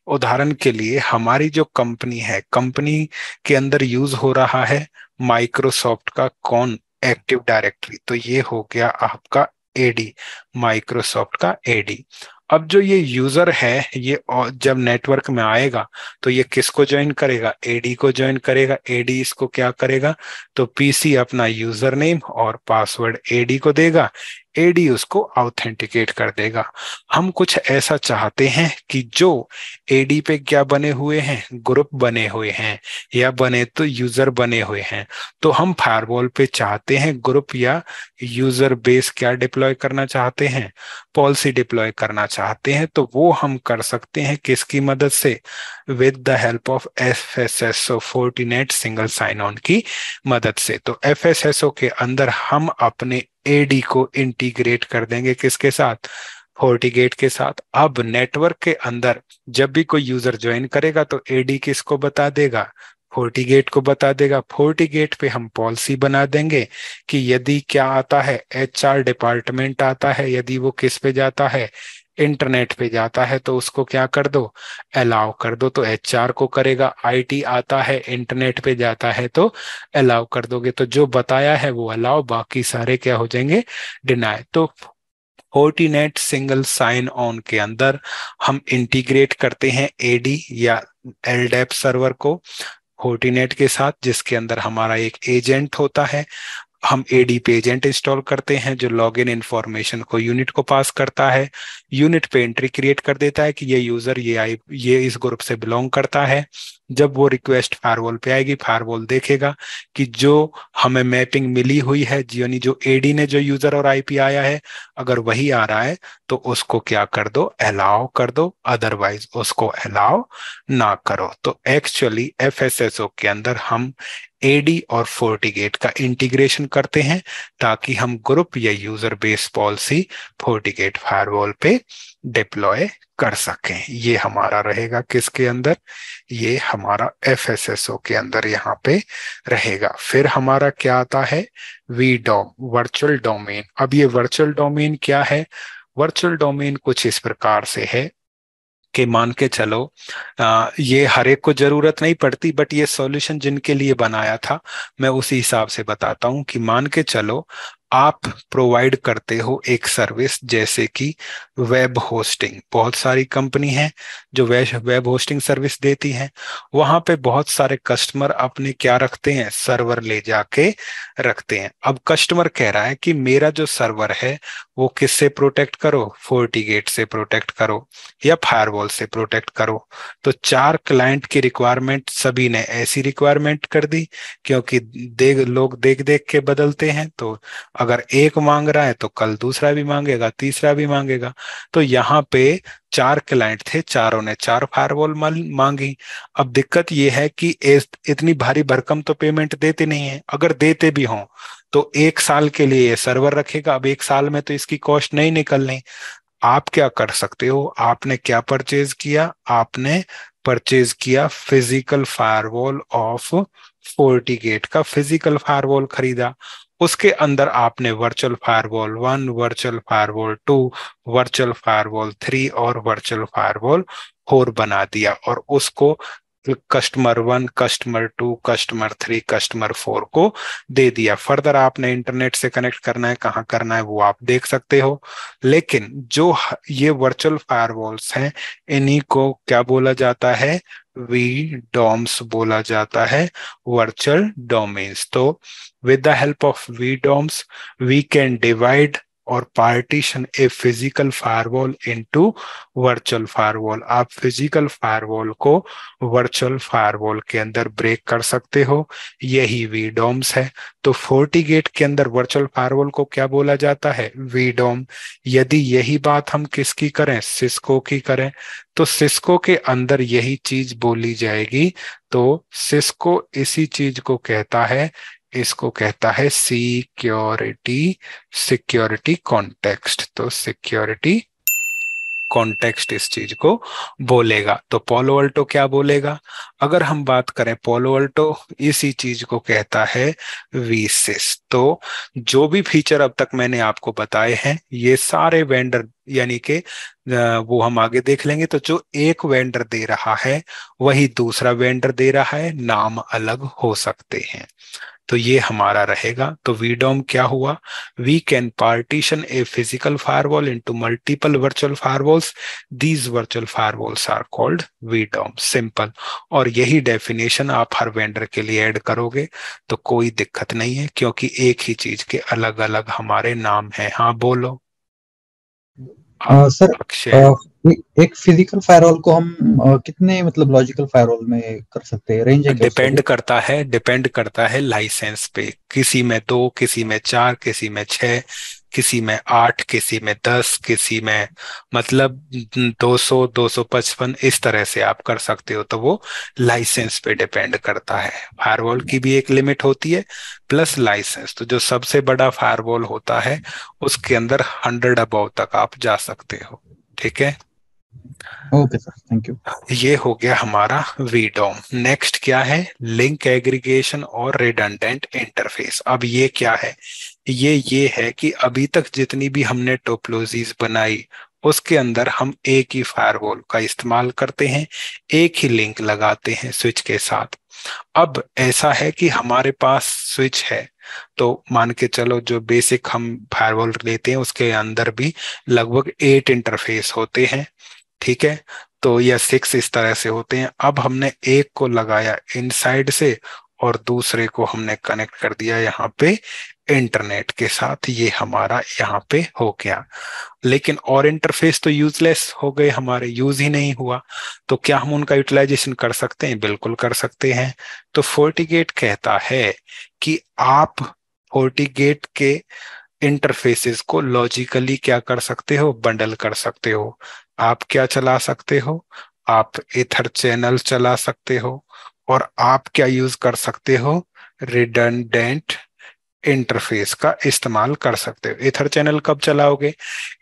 उदाहरण के लिए हमारी जो कंपनी है, कंपनी के अंदर यूज हो रहा है माइक्रोसॉफ्ट का कौन एक्टिव डायरेक्टरी, तो ये हो गया आपका AD, माइक्रोसॉफ्ट का AD। अब जो ये यूजर है ये जब नेटवर्क में आएगा तो ये किसको ज्वाइन करेगा, एडी को ज्वाइन करेगा। एडी इसको क्या करेगा, तो पीसी अपना यूजर नेम और पासवर्ड एडी को देगा, एडी उसको ऑथेंटिकेट कर देगा। हम कुछ ऐसा चाहते हैं कि जो एडी पे क्या बने हुए हैं, ग्रुप बने हुए हैं या बने तो यूजर बने हुए हैं, तो हम फायरवॉल पे चाहते हैं ग्रुप या यूजर बेस क्या डिप्लॉय करना चाहते हैं, पॉलिसी डिप्लॉय करना चाहते हैं। तो वो हम कर सकते हैं किसकी मदद से, with the help of FSSO Fortinet single sign on की मदद से। तो एफएसएसओ के अंदर हम अपने एडी को इंटीग्रेट कर देंगे किसके साथ, फोर्टिगेट के साथ। अब नेटवर्क के अंदर जब भी कोई यूजर ज्वाइन करेगा तो एडी किसको बता देगा, फोर्टिगेट को बता देगा। फोर्टिगेट पे हम पॉलिसी बना देंगे कि यदि क्या आता है, एचआर डिपार्टमेंट आता है, यदि वो किस पे जाता है, इंटरनेट पे जाता है, तो उसको क्या कर दो, अलाउ कर दो, तो एचआर को करेगा। आईटी आता है, इंटरनेट पे जाता है, तो अलाउ कर दोगे। तो जो बताया है वो अलाउ, बाकी सारे क्या हो जाएंगे, डिनाय। तो फोर्टिनेट सिंगल साइन ऑन के अंदर हम इंटीग्रेट करते हैं एडी या एलडेप सर्वर को फोर्टिनेट के साथ, जिसके अंदर हमारा एक एजेंट होता है। हम एडी पे एजेंट इंस्टॉल करते हैं जो लॉगिन इंफॉर्मेशन को यूनिट को पास करता है, यूनिट पे एंट्री क्रिएट कर देता है कि ये यूजर ये इस ग्रुप से बिलोंग करता है। जब वो रिक्वेस्ट फायरवॉल पे आएगी, फायरवॉल देखेगा कि जो हमें मैपिंग मिली हुई है, यानी जो एडी ने जो यूजर और आईपी आया है, अगर वही आ रहा है तो उसको क्या कर दो, अलाउ कर दो, अदरवाइज उसको अलाउ ना करो। तो एक्चुअली एफएसएसओ के अंदर हम एडी और फोर्टिगेट का इंटीग्रेशन करते हैं ताकि हम ग्रुप या user base policy FortiGate firewall पे डिप्लॉय कर सकें। ये हमारा रहेगा किसके अंदर, ये हमारा एफएसएसओ के अंदर यहाँ पे रहेगा। फिर हमारा क्या आता है, वीडॉम, वर्चुअल डोमेन। अब ये वर्चुअल डोमेन क्या है, वर्चुअल डोमेन कुछ इस प्रकार से है कि मान के चलो ये हर एक को जरूरत नहीं पड़ती, बट ये सॉल्यूशन जिनके लिए बनाया था मैं उसी हिसाब से बताता हूं कि मान के चलो आप प्रोवाइड करते हो एक सर्विस जैसे कि वेब होस्टिंग। बहुत सारी कंपनी हैं जो वेब होस्टिंग सर्विस देती हैं। वहां पे बहुत सारे कस्टमर अपने क्या रखते हैं, सर्वर ले जाके रखते हैं। अब कस्टमर कह रहा है कि मेरा जो सर्वर है वो किससे प्रोटेक्ट करो, फोर्टिगेट से प्रोटेक्ट करो या फायरवॉल से प्रोटेक्ट करो। तो चार क्लाइंट की रिक्वायरमेंट सभी ने ऐसी रिक्वायरमेंट कर दी, क्योंकि लोग देख देख के बदलते हैं। तो अगर एक मांग रहा है तो कल दूसरा भी मांगेगा, तीसरा भी मांगेगा। तो यहाँ पे चार क्लाइंट थे, चारों ने चार फायरवॉल मांगी। अब दिक्कत ये है कि इतनी भारी भरकम तो पेमेंट देते नहीं है, अगर देते भी हों तो एक साल के लिए ये सर्वर रखेगा। अब एक साल में तो इसकी कॉस्ट नहीं निकलनी। आप क्या कर सकते हो, आपने क्या परचेज किया, आपने परचेज किया फिजिकल फायरवॉल ऑफ फोर्टिगेट का फिजिकल फायरवॉल खरीदा। उसके अंदर आपने virtual firewall 1, virtual firewall 2, virtual firewall 3 और वर्चुअल फायरवॉल 4 बना दिया, और उसको कस्टमर 1, कस्टमर 2, कस्टमर 3, कस्टमर 4 को दे दिया। फर्दर आपने इंटरनेट से कनेक्ट करना है, कहाँ करना है वो आप देख सकते हो। लेकिन जो ये वर्चुअल फायरवॉल्स हैं, इन्हीं को क्या बोला जाता है, वी डोम्स बोला जाता है, वर्चुअल डोमेन्स। तो with the help of VDOMs, we can divide और partition a physical firewall into virtual firewall. आप फिजिकल फायरवॉल को वर्चुअल फायरवॉल के अंदर ब्रेक कर सकते हो, यही वीडोम्स है। तो फोर्टिगेट के अंदर वर्चुअल फायरवॉल को क्या बोला जाता है, वीडोम। यदि यही बात हम किसकी करें, सिस्को की करें, तो सिस्को के अंदर यही चीज बोली जाएगी। तो सिस्को इसी चीज को कहता है, इसको कहता है सिक्योरिटी, सिक्योरिटी कॉन्टेक्स्ट। तो सिक्योरिटी कॉन्टेक्स्ट इस चीज को बोलेगा। तो पोलो अल्टो क्या बोलेगा, अगर हम बात करें पोलो अल्टो इसी चीज को कहता है वीसिस। तो जो भी फीचर अब तक मैंने आपको बताए हैं ये सारे वेंडर, यानी कि वो हम आगे देख लेंगे। तो जो एक वेंडर दे रहा है वही दूसरा वेंडर दे रहा है, नाम अलग हो सकते हैं। तो ये हमारा रहेगा। तो VDOM क्या हुआ, we can partition a physical firewall into multiple virtual firewalls, these virtual firewalls are called VDOM, simple. और यही डेफिनेशन आप हर वेंडर के लिए ऐड करोगे तो कोई दिक्कत नहीं है, क्योंकि एक ही चीज के अलग अलग हमारे नाम हैं। हाँ बोलो सर, अक्षय। एक फिजिकल फायरवॉल को हम कितने मतलब लॉजिकल फायरवॉल में कर सकते हैं? रेंज है क्या उसका कुछ? डिपेंड करता है लाइसेंस पे, किसी में 2, किसी में 4, किसी में 6, किसी में 8, किसी में 10, किसी में मतलब 200, 255, इस तरह से आप कर सकते हो। तो वो लाइसेंस पे डिपेंड करता है। फायरवॉल की भी एक लिमिट होती है प्लस लाइसेंस। तो जो सबसे बड़ा फायरवॉल होता है उसके अंदर 100 अबव तक आप जा सकते हो। ठीक है, ओके सर, थैंक यू। ये हो गया हमारा VDOM। नेक्स्ट क्या है, लिंक एग्रीगेशन और रिडंडेंट इंटरफेस। अब ये क्या है, ये है कि अभी तक जितनी भी हमने टोपोलॉजीज बनाई उसके अंदर हम एक ही फायरवॉल का इस्तेमाल करते हैं, एक ही लिंक लगाते हैं स्विच के साथ। अब ऐसा है कि हमारे पास स्विच है, तो मान के चलो जो बेसिक हम फायरवॉल लेते हैं उसके अंदर भी लगभग 8 इंटरफेस होते हैं। ठीक है, तो या 6 इस तरह से होते हैं। अब हमने एक को लगाया इनसाइड से और दूसरे को हमने कनेक्ट कर दिया यहाँ पे इंटरनेट के साथ, ये हमारा यहाँ पे हो गया। लेकिन और इंटरफेस तो यूजलेस हो गए, हमारे यूज ही नहीं हुआ। तो क्या हम उनका यूटिलाइजेशन कर सकते हैं? बिल्कुल कर सकते हैं। तो फोर्टिगेट कहता है कि आप फोर्टिगेट के इंटरफेसेस को लॉजिकली क्या कर सकते हो, बंडल कर सकते हो। आप क्या चला सकते हो, आप ईथर चैनल चला सकते हो, और आप क्या यूज कर सकते हो, रिडंडेंट इंटरफेस का इस्तेमाल कर सकते हो। ईथर चैनल कब चलाओगे,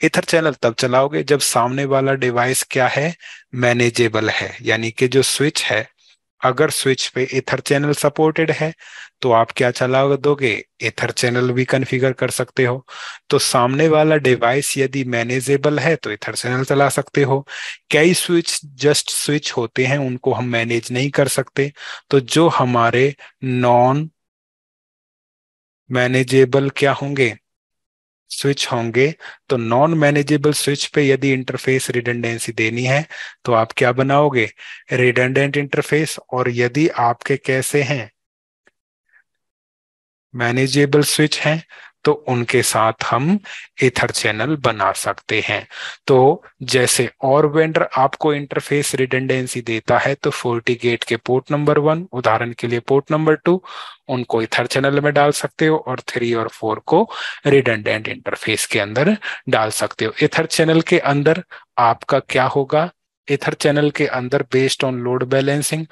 ईथर चैनल तब चलाओगे जब सामने वाला डिवाइस क्या है, मैनेजेबल है। यानी कि जो स्विच है, अगर स्विच पे ईथर चैनल सपोर्टेड है तो आप क्या चला दोगे, ईथर चैनल भी कॉन्फ़िगर कर सकते हो। तो सामने वाला डिवाइस यदि मैनेजेबल है तो ईथर चैनल चला सकते हो। कई स्विच जस्ट स्विच होते हैं, उनको हम मैनेज नहीं कर सकते। तो जो हमारे नॉन मैनेजेबल क्या होंगे, स्विच होंगे। तो नॉन मैनेजेबल स्विच पे यदि इंटरफेस रिडंडेंसी देनी है तो आप क्या बनाओगे, रिडंडेंट इंटरफेस। और यदि आपके कैसे हैं, मैनेजेबल स्विच हैं, तो उनके साथ हम ईथर चैनल बना सकते हैं। तो जैसे और वेंडर आपको इंटरफेस रिडंडेंसी देता है, तो फोर्टिगेट के पोर्ट नंबर 1, उदाहरण के लिए पोर्ट नंबर 2, उनको ईथर चैनल में डाल सकते हो, और 3 और 4 को रिडंडेंट इंटरफेस के अंदर डाल सकते हो। ईथर चैनल के अंदर आपका क्या होगा, ईथर चैनल के अंदर based on load balancing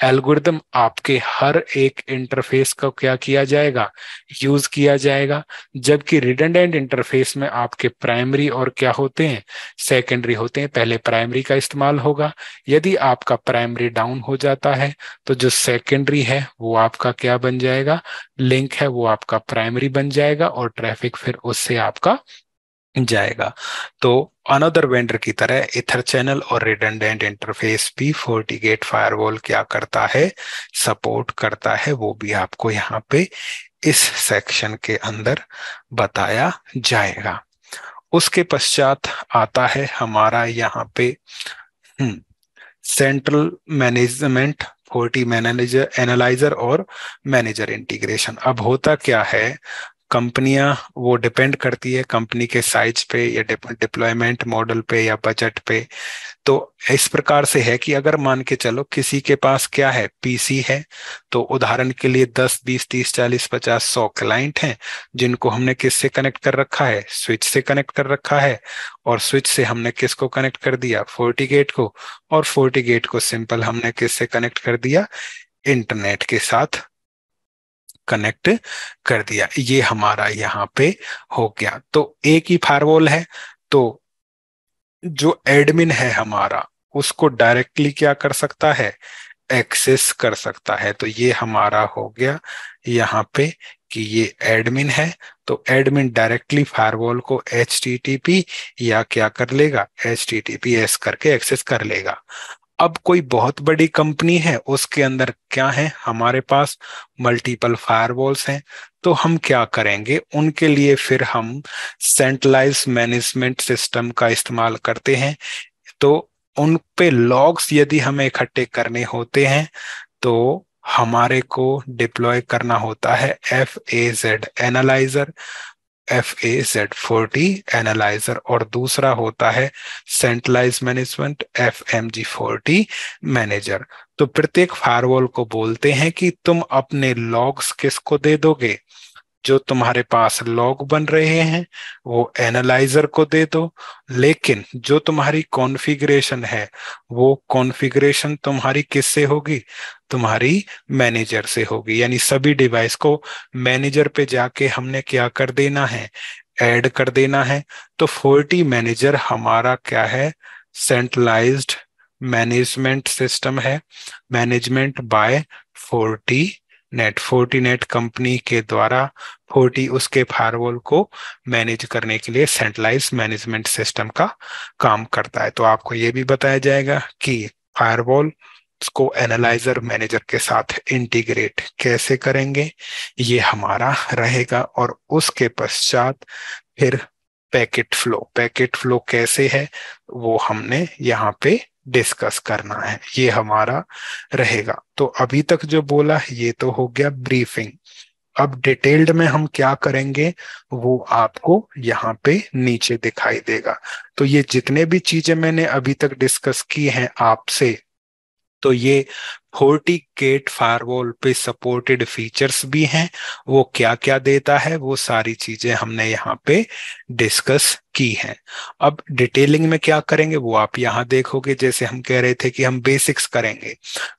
algorithm आपके हर एक इंटरफेस को क्या किया जाएगा, यूज किया जाएगा। जबकि रिडंडेंट इंटरफेस में आपके प्राइमरी और क्या होते हैं, सेकेंडरी होते हैं। पहले प्राइमरी का इस्तेमाल होगा, यदि आपका प्राइमरी डाउन हो जाता है तो जो सेकेंडरी है वो आपका क्या बन जाएगा, लिंक है वो आपका प्राइमरी बन जाएगा, और ट्रैफिक फिर उससे आपका जाएगा। तो अनदर वेंडर की तरह ईथर चैनल और रिडंडेंट इंटरफेस भी फोर्टिगेट फायरवॉल क्या करता है, सपोर्ट करता है। वो भी आपको यहाँ पे इस सेक्शन के अंदर बताया जाएगा। उसके पश्चात आता है हमारा यहाँ पे central management, forty manager analyser और मैनेजर इंटीग्रेशन। अब होता क्या है, कंपनियां वो डिपेंड करती है कंपनी के साइज पे या डिप्लॉयमेंट मॉडल पे या बजट पे। तो इस प्रकार से है कि अगर मान के चलो किसी के पास क्या है, पीसी है, तो उदाहरण के लिए 10, 20, 30, 40, 50, 100 क्लाइंट हैं, जिनको हमने किससे कनेक्ट कर रखा है, स्विच से कनेक्ट कर रखा है। और स्विच से हमने किसको कनेक्ट कर दिया, फोर्टिगेट को। और फोर्टिगेट को सिंपल हमने किससे कनेक्ट कर दिया, इंटरनेट के साथ कनेक्ट कर दिया। ये हमारा यहाँ पे हो गया। तो एक ही फायरवॉल है, तो जो एडमिन है हमारा उसको डायरेक्टली क्या कर सकता है, एक्सेस कर सकता है। तो ये हमारा हो गया यहाँ पे कि ये एडमिन है, तो एडमिन डायरेक्टली फायरवॉल को HTTP या क्या कर लेगा, HTTPS करके एक्सेस कर लेगा। अब कोई बहुत बड़ी कंपनी है, उसके अंदर क्या है, हमारे पास मल्टीपल फायरवॉल्स हैं। तो हम क्या करेंगे, उनके लिए फिर हम सेंट्रलाइज मैनेजमेंट सिस्टम का इस्तेमाल करते हैं। तो उन पे लॉग्स यदि हमें इकट्ठे करने होते हैं तो हमारे को डिप्लॉय करना होता है FAZ एनालाइजर, FAZ40 एनालाइजर, और दूसरा होता है सेंट्रलाइज मैनेजमेंट FMG40 मैनेजर। तो प्रत्येक फायरवॉल को बोलते हैं कि तुम अपने लॉग्स किसको दे दोगे, जो तुम्हारे पास लॉग बन रहे हैं वो एनालाइजर को दे दो, लेकिन जो तुम्हारी कॉन्फ़िगरेशन है वो कॉन्फ़िगरेशन तुम्हारी किससे होगी, तुम्हारी मैनेजर से होगी। यानी सभी डिवाइस को मैनेजर पे जाके हमने क्या कर देना है, ऐड कर देना है। तो 40 मैनेजर हमारा क्या है, सेंट्रलाइज्ड मैनेजमेंट सिस्टम है, management by 40 net. 40 net company के द्वारा 40 उसके फायरवॉल को मैनेज करने के लिए सेंट्रलाइज मैनेजमेंट सिस्टम का काम करता है। तो आपको ये भी बताया जाएगा कि फायरवॉल को एनालाइजर मैनेजर के साथ इंटीग्रेट कैसे करेंगे, ये हमारा रहेगा। और उसके पश्चात फिर पैकेट फ्लो कैसे है वो हमने यहाँ पे डिस्कस करना है, ये हमारा रहेगा। तो अभी तक जो बोला ये तो हो गया ब्रीफिंग। अब डिटेल्ड में हम क्या करेंगे वो आपको यहाँ पे नीचे दिखाई देगा। तो ये जितने भी चीजें मैंने अभी तक डिस्कस की हैं आपसे, तो ये 40 गेट फायरवॉल पे सपोर्टेड फीचर्स भी हैं। वो क्या क्या देता है वो सारी चीजें हमने यहाँ पे डिस्कस की हैं। अब डिटेलिंग में क्या करेंगे वो आप यहाँ देखोगे। जैसे हम कह रहे थे कि हम बेसिक्स करेंगे,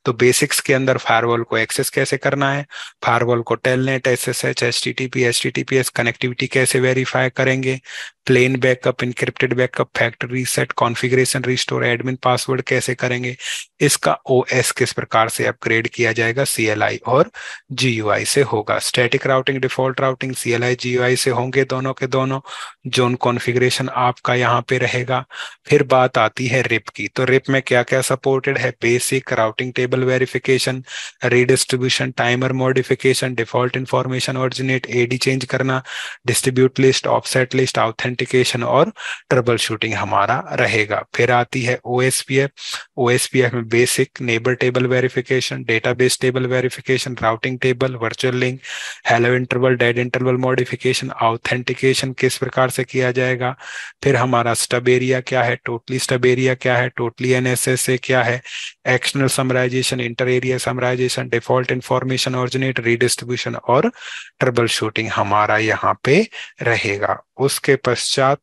तो बेसिक्स के अंदर फायरवॉल को एक्सेस कैसे करना है, फायरवॉल को telnet, SSH, HTTP, HTTPS connectivity कैसे वेरीफाई करेंगे, plain backup, encrypted backup, factory reset, configuration restore, admin password कैसे करेंगे, इसका OS किस प्रकार से अपग्रेड किया जाएगा, CLI और GUI से होगा। Static routing, default routing CLI GUI से होंगे दोनों के दोनों। जोन कॉन्फ़िगरेशन आपका यहाँ पे रहेगा। फिर बात आती है रिप की। तो रिप में क्या क्या सपोर्टेड है, basic routing table verification, redistribution, timer modification, default information originate, AD change करना, distribute list, offset list, authentication और ट्रबल शूटिंग हमारा रहेगा। फिर आती है OSPF में basic neighbour table verification, database table verification, routing table, virtual link, hello interval, dead interval modification, authentication किस प्रकार से किया जाएगा। फिर हमारा स्टब एरिया क्या है, टोटली स्टब एरिया क्या है, टोटली NSSA क्या है, external summarization, inter area summarization, default information originate, redistribution और ट्रबल शूटिंग हमारा यहाँ पे रहेगा। उसके पश्चात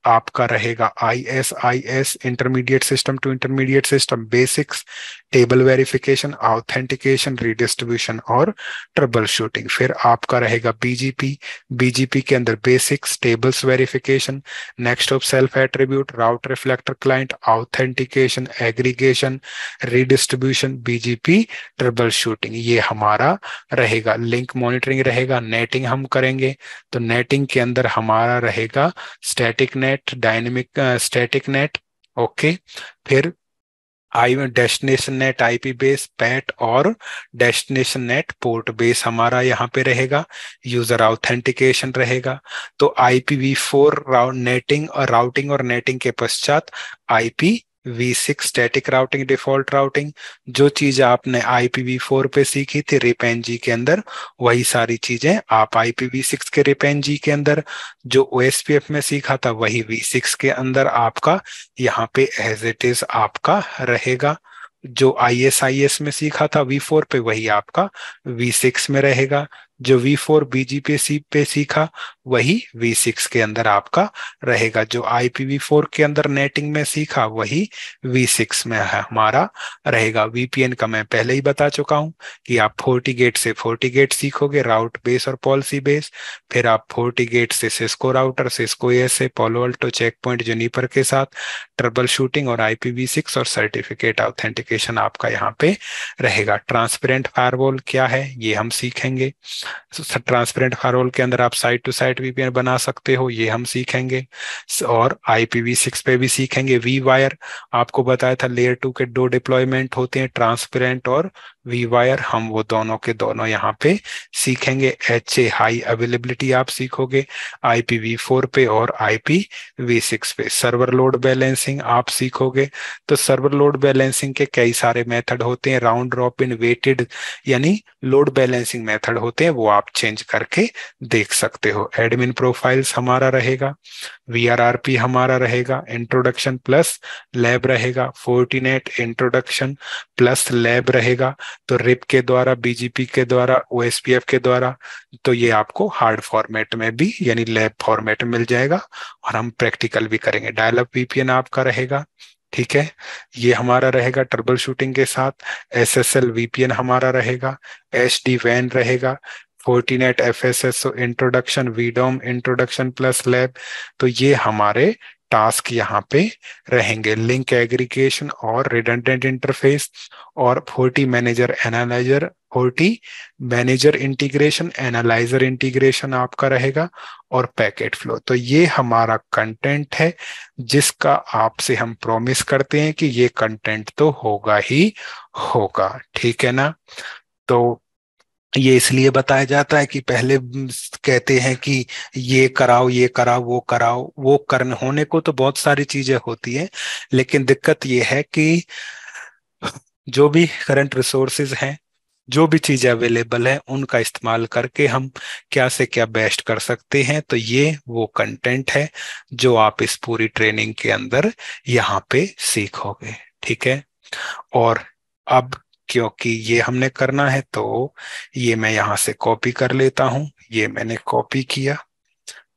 आपका रहेगा ISIS, intermediate system to intermediate system, basics, table verification, authentication, redistribution और ट्रबल शूटिंग। फिर आपका रहेगा BGP के अंदर basics, tables verification, next of self attribute, route reflector client, authentication, aggregation, redistribution, BGP, troubleshooting, ये हमारा रहेगा। लिंक मॉनिटरिंग रहेगा, नेटिंग हम करेंगे। तो नेटिंग के अंदर हमारा रहेगा static NAT, dynamic static NAT, okay. फिर destination NAT, IP base, PAT और डेस्टिनेशन नेट, पोर्ट बेस हमारा यहाँ पे रहेगा। यूजर ऑथेंटिकेशन रहेगा। तो IPv4 नेटिंग और नेटिंग के पश्चात IPv6 static routing, default routing, जो चीज आपने IPv4 पे सीखी थी रिपेंजी के अंदर, वही सारी चीजें आप IPv6 के रिपेंजी के अंदर, जो OSPF में सीखा था वही V6 के अंदर आपका यहाँ पे एज इट इज आपका रहेगा। जो ISIS में सीखा था V4 पे वही आपका V6 में रहेगा। जो V4 BGP पे सीखा वही V6 के अंदर आपका रहेगा। जो IPv4 के अंदर नेटिंग में सीखा वही V6 में है हमारा रहेगा। VPN का मैं पहले ही बता चुका हूं कि आप 40 गेट से 40 गेट सीखोगे, राउट बेस और पॉलिसी बेस। फिर आप 40 गेट से Cisco router, Cisco ASA, Palo Alto, Check Point, Juniper के साथ ट्रबल शूटिंग और IPv6 और सर्टिफिकेट ऑथेंटिकेशन आपका यहाँ पे रहेगा। ट्रांसपेरेंट फायरवॉल क्या है ये हम सीखेंगे। ट्रांसपेरेंट फायरवॉल के अंदर आप साइट टू साइट वीपीएन बना सकते हो, ये हम सीखेंगे। और IPv6 पे भी सीखेंगे। वी वायर आपको बताया था, लेयर 2 के दो डिप्लॉयमेंट होते हैं, ट्रांसपेरेंट और वी वायर, हम वो दोनों के दोनों यहाँ पे सीखेंगे। HA हाई अवेलेबिलिटी आप सीखोगे IPv4 पे और IPv6 पे। सर्वर लोड बैलेंसिंग आप सीखोगे। तो सर्वर लोड बैलेंसिंग के कई सारे मेथड होते हैं, राउंड रॉबिन, वेटेड, यानी लोड बैलेंसिंग मेथड होते हैं, वो आप चेंज करके देख सकते हो। एडमिन प्रोफाइल्स हमारा रहेगा, VRRP हमारा रहेगा, इंट्रोडक्शन प्लस लैब रहेगा, फोर्टिनेट इंट्रोडक्शन प्लस लैब रहेगा। तो रिप के द्वारा, BGP के द्वारा, OSPF के द्वारा, तो ये आपको हार्ड फॉर्मेट में भी यानी लैब फॉर्मेट में मिल जाएगा और हम प्रैक्टिकल भी करेंगे। डायल अप VPN आपका रहेगा, ठीक है, ये हमारा रहेगा ट्रबल शूटिंग के साथ। SSL VPN हमारा रहेगा, HD WAN रहेगा, Fortinet FSSO introduction, VDOM introduction plus lab. तो ये हमारे टास्क यहाँ पे रहेंगे। लिंक एग्रीगेशन और रिडंडेंट इंटरफेस और 40 manager analyser, 40 manager integration, analyser integration आपका रहेगा और पैकेट फ्लो। तो ये हमारा कंटेंट है जिसका आपसे हम प्रॉमिस करते हैं कि ये कंटेंट तो होगा ही होगा, ठीक है ना। तो ये इसलिए बताया जाता है कि पहले कहते हैं कि ये कराओ, ये कराओ, वो कराओ, वो करने होने को तो बहुत सारी चीजें होती है, लेकिन दिक्कत ये है कि जो भी करंट रिसोर्सेज हैं, जो भी चीजें अवेलेबल है, उनका इस्तेमाल करके हम क्या से क्या बेस्ट कर सकते हैं। तो ये वो कंटेंट है जो आप इस पूरी ट्रेनिंग के अंदर यहाँ पे सीखोगे, ठीक है। और अब क्योंकि ये हमने करना है तो ये मैं यहाँ से कॉपी कर लेता हूँ। ये मैंने कॉपी किया,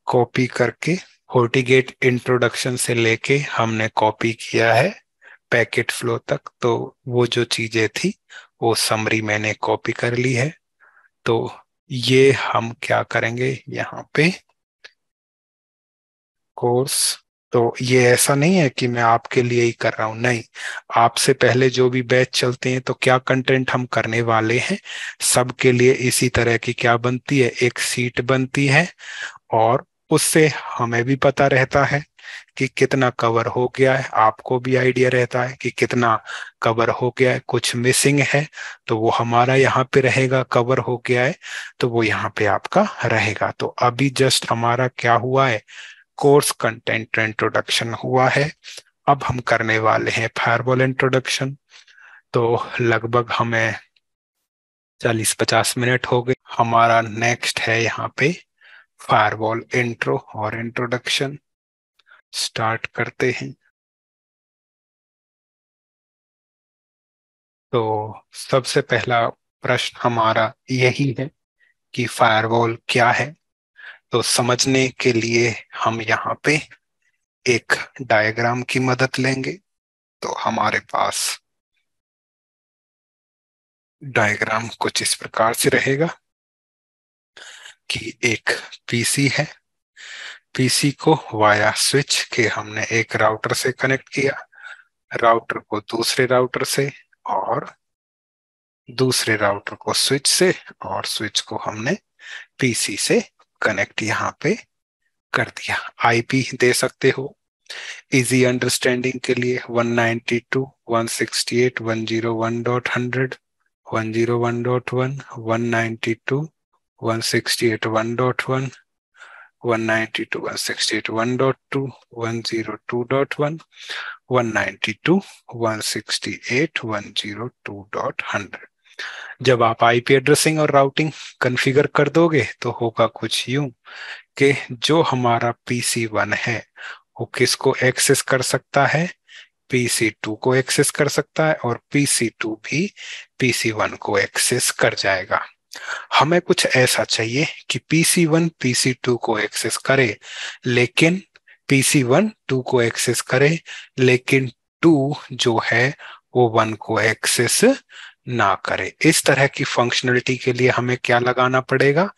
कॉपी करके फोर्टीगेट इंट्रोडक्शन से लेके हमने कॉपी किया है पैकेट फ्लो तक। तो वो जो चीजें थी वो समरी मैंने कॉपी कर ली है। तो ये हम क्या करेंगे यहाँ पे, कोर्स। तो ये ऐसा नहीं है कि मैं आपके लिए ही कर रहा हूं, नहीं, आपसे पहले जो भी बैच चलते हैं तो क्या कंटेंट हम करने वाले हैं, सबके लिए इसी तरह की क्या बनती है, एक सीट बनती है। और उससे हमें भी पता रहता है कि कितना कवर हो गया है, आपको भी आइडिया रहता है कि कितना कवर हो गया है। कुछ मिसिंग है तो वो हमारा यहाँ पे रहेगा, कवर हो गया है तो वो यहाँ पे आपका रहेगा। तो अभी जस्ट हमारा क्या हुआ है, कोर्स कंटेंट इंट्रोडक्शन हुआ है। अब हम करने वाले हैं फायरवॉल इंट्रोडक्शन। तो लगभग हमें 40-50 मिनट हो गए। हमारा नेक्स्ट है यहाँ पे फायरवॉल इंट्रो और इंट्रोडक्शन। स्टार्ट करते हैं। तो सबसे पहला प्रश्न हमारा यही है कि फायरवॉल क्या है। तो समझने के लिए हम यहाँ पे एक डायग्राम की मदद लेंगे। तो हमारे पास डायग्राम कुछ इस प्रकार से रहेगा कि एक पीसी है, पीसी को वाया स्विच के हमने एक राउटर से कनेक्ट किया, राउटर को दूसरे राउटर से, और दूसरे राउटर को स्विच से, और स्विच को हमने पीसी से कनेक्ट यहाँ पे कर दिया। आईपी दे सकते हो इजी अंडरस्टैंडिंग के लिए, 192.168.101.100, 101.1, 192.168.1.1, 192.168.1.2, 102.1, 192.168.102.100। जब आप आईपी एड्रेसिंग और राउटिंग कॉन्फ़िगर कर दोगे तो होगा कुछ यूं कि जो हमारा PC1 है वो किसको एक्सेस कर सकता है, PC2 को एक्सेस कर सकता है, और PC2 भी PC1 को एक्सेस कर जाएगा। हमें कुछ ऐसा चाहिए कि PC1 PC2 को एक्सेस करे, लेकिन PC1 2 को एक्सेस करे, लेकिन 2 जो है वो 1 को एक्सेस ना करे। इस तरह की फंक्शनलिटी के लिए हमें क्या लगाना पड़ेगा,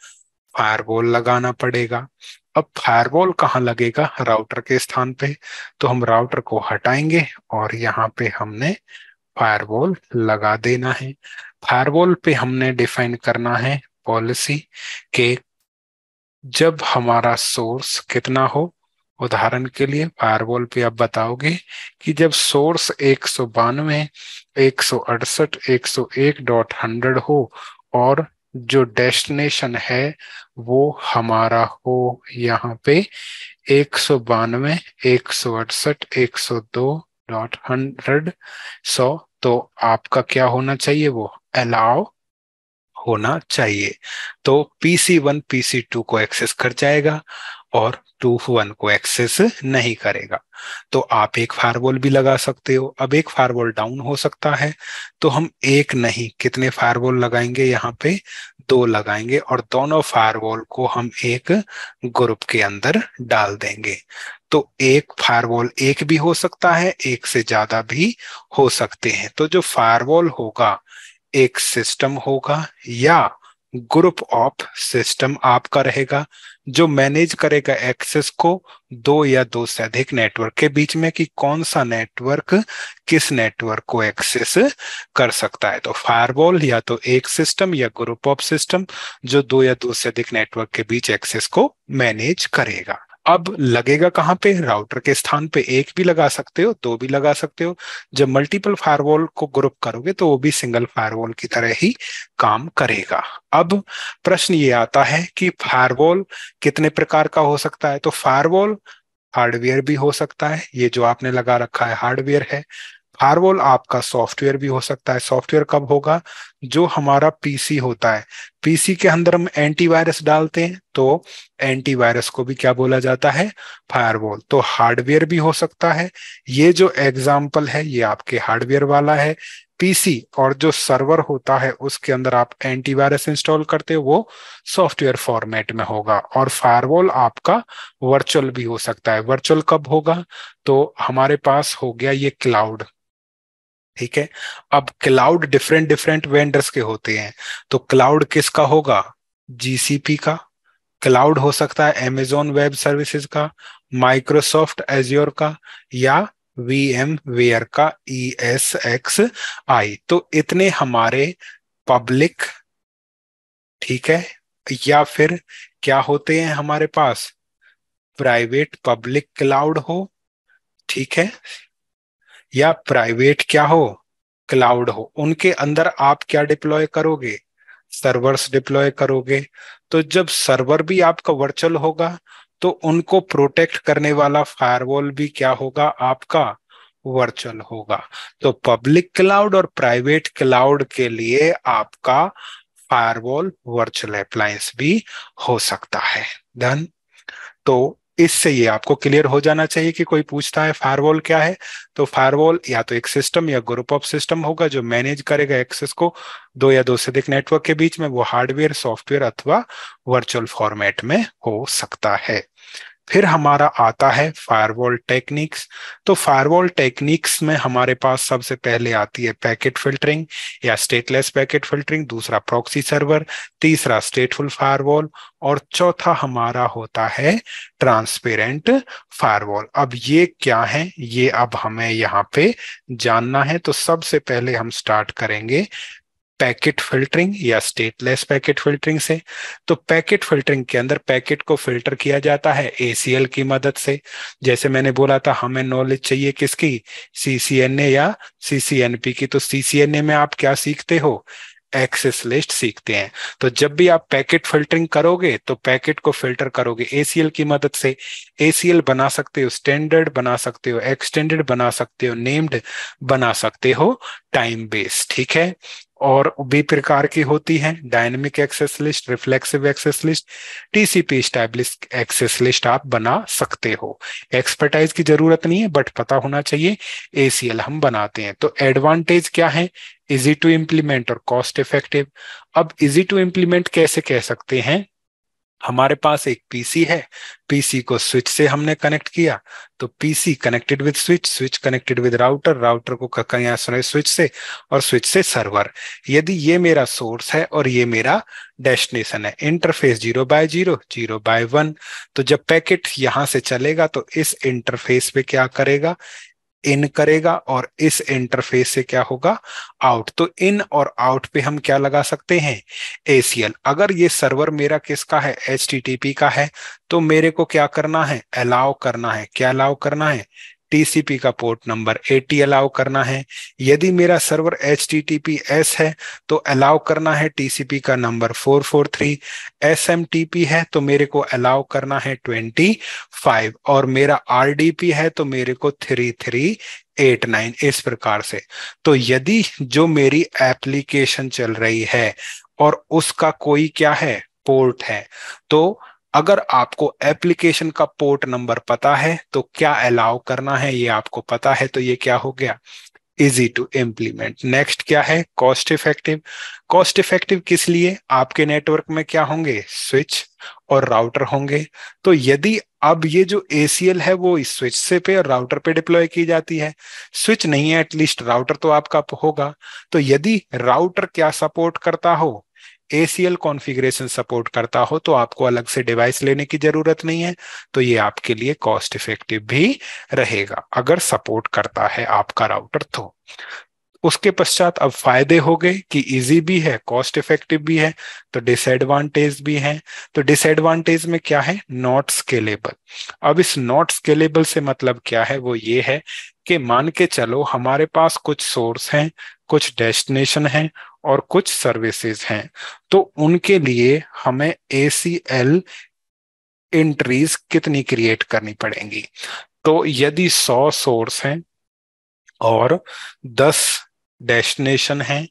फायरवॉल लगाना पड़ेगा। अब फायरवॉल कहाँ लगेगा, राउटर के स्थान पे। तो हम राउटर को हटाएंगे और यहाँ पे हमने फायरवॉल लगा देना है। फायरवॉल पे हमने डिफाइन करना है पॉलिसी के जब हमारा सोर्स कितना हो, उदाहरण के लिए फायरवॉल पे आप बताओगे कि जब सोर्स 192, 168, 101.100 हो और जो डेस्टिनेशन है वो हमारा हो यहाँ पे 192, 168, 102.100, 100, तो आपका क्या होना चाहिए, वो अलाउ होना चाहिए। तो PC1 PC2 को एक्सेस कर जाएगा और 2 1 को एक्सेस नहीं करेगा। तो आप एक फायरवॉल भी लगा सकते हो। अब एक फायरवॉल डाउन हो सकता है, तो हम एक नहीं कितने फायरवॉल लगाएंगे, यहाँ पे 2 लगाएंगे और दोनों फायरवॉल को हम एक ग्रुप के अंदर डाल देंगे। तो एक फायरवॉल एक भी हो सकता है, एक से ज्यादा भी हो सकते हैं। तो जो फायरवॉल होगा एक सिस्टम होगा या ग्रुप ऑफ सिस्टम आपका रहेगा, जो मैनेज करेगा एक्सेस को 2 या 2 से अधिक नेटवर्क के बीच में कि कौन सा नेटवर्क किस नेटवर्क को एक्सेस कर सकता है। तो फायरवॉल या तो एक सिस्टम या ग्रुप ऑफ सिस्टम जो 2 या 2 से अधिक नेटवर्क के बीच एक्सेस को मैनेज करेगा। अब लगेगा कहाँ पे, राउटर के स्थान पे एक भी लगा सकते हो, 2 भी लगा सकते हो। जब मल्टीपल फायरवॉल को ग्रुप करोगे तो वो भी सिंगल फायरवॉल की तरह ही काम करेगा। अब प्रश्न ये आता है कि फायरवॉल कितने प्रकार का हो सकता है। तो फायरवॉल हार्डवेयर भी हो सकता है, ये जो आपने लगा रखा है हार्डवेयर है। फायरवॉल आपका सॉफ्टवेयर भी हो सकता है। सॉफ्टवेयर कब होगा, जो हमारा पीसी होता है, पीसी के अंदर हम एंटीवायरस डालते हैं, तो एंटीवायरस को भी क्या बोला जाता है, फायरवॉल। तो हार्डवेयर भी हो सकता है। ये जो एग्जाम्पल है ये आपके हार्डवेयर वाला है पीसी, और जो सर्वर होता है उसके अंदर आप एंटीवायरस इंस्टॉल करते हो वो सॉफ्टवेयर फॉर्मेट में होगा। और फायरवॉल आपका वर्चुअल भी हो सकता है। वर्चुअल कब होगा, तो हमारे पास हो गया ये क्लाउड, ठीक है। अब क्लाउड डिफरेंट डिफरेंट वेंडर्स के होते हैं, तो क्लाउड किसका होगा, जीसीपी का। क्लाउड हो सकता है अमेजोन वेब सर्विसेज का, माइक्रोसॉफ्ट एज्योर का, या वीएम वेयर का ESXi। तो इतने हमारे पब्लिक, ठीक है, या फिर क्या होते हैं हमारे पास, प्राइवेट पब्लिक क्लाउड हो, ठीक है, या प्राइवेट क्या हो, क्लाउड हो। उनके अंदर आप क्या डिप्लॉय करोगे, सर्वर्स डिप्लॉय करोगे। तो जब सर्वर भी आपका वर्चुअल होगा तो उनको प्रोटेक्ट करने वाला फायरवॉल भी क्या होगा, आपका वर्चुअल होगा। तो पब्लिक क्लाउड और प्राइवेट क्लाउड के लिए आपका फायरवॉल वर्चुअल अप्लायंस भी हो सकता है। डन। तो इससे ये आपको क्लियर हो जाना चाहिए कि कोई पूछता है फायरवॉल क्या है, तो फायरवॉल या तो एक सिस्टम या ग्रुप ऑफ सिस्टम होगा जो मैनेज करेगा एक्सेस को 2 या 2 से अधिक नेटवर्क के बीच में। वो हार्डवेयर, सॉफ्टवेयर अथवा वर्चुअल फॉर्मेट में हो सकता है। फिर हमारा आता है फायरवॉल टेक्निक्स। तो फायरवॉल टेक्निक्स में हमारे पास सबसे पहले आती है पैकेट फिल्टरिंग या स्टेटलेस पैकेट फिल्टरिंग, दूसरा प्रॉक्सी सर्वर, तीसरा स्टेटफुल फायरवॉल, और चौथा हमारा होता है ट्रांसपेरेंट फायरवॉल। अब ये क्या है, ये अब हमें यहाँ पे जानना है। तो सबसे पहले हम स्टार्ट करेंगे पैकेट फिल्टरिंग या स्टेटलेस पैकेट फिल्टरिंग से। तो पैकेट फिल्टरिंग के अंदर पैकेट को फिल्टर किया जाता है ACL की मदद से। जैसे मैंने बोला था हमें नॉलेज चाहिए किसकी, CCNA या CCNP की। तो CCNA में आप क्या सीखते हो, एक्सेस लिस्ट सीखते हैं। तो जब भी आप पैकेट फिल्टरिंग करोगे तो पैकेट को फिल्टर करोगे ACL की मदद से। ACL बना सकते हो स्टैंडर्ड, बना सकते हो एक्सटेंडेड, बना सकते हो नेम्ड, बना सकते हो टाइम बेस्ड, ठीक है। और भी प्रकार की होती है dynamic access list, reflexive access list, TCP establish access list आप बना सकते हो। एक्सपर्टाइज की जरूरत नहीं है बट पता होना चाहिए, ACL हम बनाते हैं। तो एडवांटेज क्या है, इजी टू इम्प्लीमेंट और कॉस्ट इफेक्टिव। अब इजी टू इम्प्लीमेंट कैसे कह सकते हैं, हमारे पास एक पीसी है, पीसी को स्विच से हमने कनेक्ट किया, तो PC connected with switch, switch connected with router, router को किया स्विच से, और स्विच से सर्वर। यदि ये मेरा सोर्स है और ये मेरा डेस्टिनेशन है, इंटरफेस 0/0, 0/1। तो जब पैकेट यहां से चलेगा तो इस इंटरफेस पे क्या करेगा, इन करेगा और इस इंटरफेस से क्या होगा, आउट। तो इन और आउट पे हम क्या लगा सकते हैं, ACL। अगर ये सर्वर मेरा किसका है, HTTP का है, तो मेरे को क्या करना है, अलाउ करना है। क्या अलाउ करना है, TCP का पोर्ट नंबर 80 अलाउ करना है। यदि मेरा सर्वर HTTPS है तो अलाउ करना है TCP का नंबर 443। SMTP है तो मेरे को अलाउ करना है 25, और मेरा RDP है तो मेरे को 3389, इस प्रकार से। तो यदि जो मेरी एप्लीकेशन चल रही है और उसका कोई क्या है, पोर्ट है, तो अगर आपको एप्लीकेशन का पोर्ट नंबर पता है तो क्या अलाउ करना है ये आपको पता है, तो ये क्या हो गया, इजी टू इम्प्लीमेंट। नेक्स्ट क्या है, कॉस्ट इफेक्टिव। कॉस्ट इफेक्टिव किस लिए, आपके नेटवर्क में क्या होंगे, स्विच और राउटर होंगे। तो यदि अब ये जो ACL है वो इस स्विच से पे और राउटर पे डिप्लॉय की जाती है, स्विच नहीं है, एटलीस्ट राउटर तो आपका होगा। तो यदि राउटर क्या सपोर्ट करता हो, ACL कॉन्फ़िगरेशन सपोर्ट करता हो, तो आपको अलग से डिवाइस लेने की जरूरत नहीं है। तो ये आपके लिए कॉस्ट इफेक्टिव भी रहेगा अगर सपोर्ट करता है आपका राउटर तो। उसके पश्चात अब फायदे हो गए कि इजी भी है, कॉस्ट इफेक्टिव भी है, तो डिसएडवांटेज भी है। तो डिसएडवांटेज में क्या है, नॉट स्केलेबल। अब इस नॉट स्केलेबल से मतलब क्या है, वो ये है कि मान के चलो हमारे पास कुछ सोर्स हैं, कुछ डेस्टिनेशन हैं और कुछ सर्विसेज हैं, तो उनके लिए हमें ACL एंट्रीज कितनी क्रिएट करनी पड़ेंगी। तो यदि 100 सोर्स हैं और 10 डेस्टिनेशन है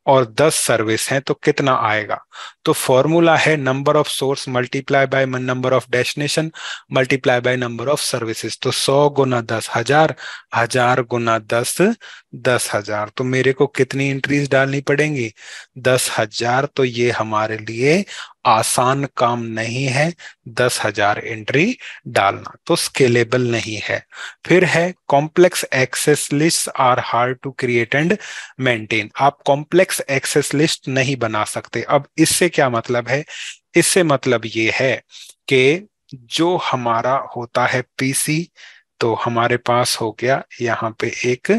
और 10 सर्विस हैं तो कितना आएगा। तो फॉर्मूला है number of source multiply by number of destination multiply by number of services. तो 100 गुना 10 हजार, 1000 गुना 10 10,000। तो मेरे को कितनी एंट्रीज डालनी पड़ेंगी, 10,000। तो ये हमारे लिए आसान काम नहीं है 10,000 एंट्री डालना, तो स्केलेबल नहीं है। फिर है complex access list are hard to create and maintain. आप कॉम्प्लेक्स एक्सेस लिस्ट नहीं बना सकते। अब इससे क्या मतलब है, इससे मतलब ये है कि जो हमारा होता है पीसी, तो हमारे पास हो गया यहाँ पे एक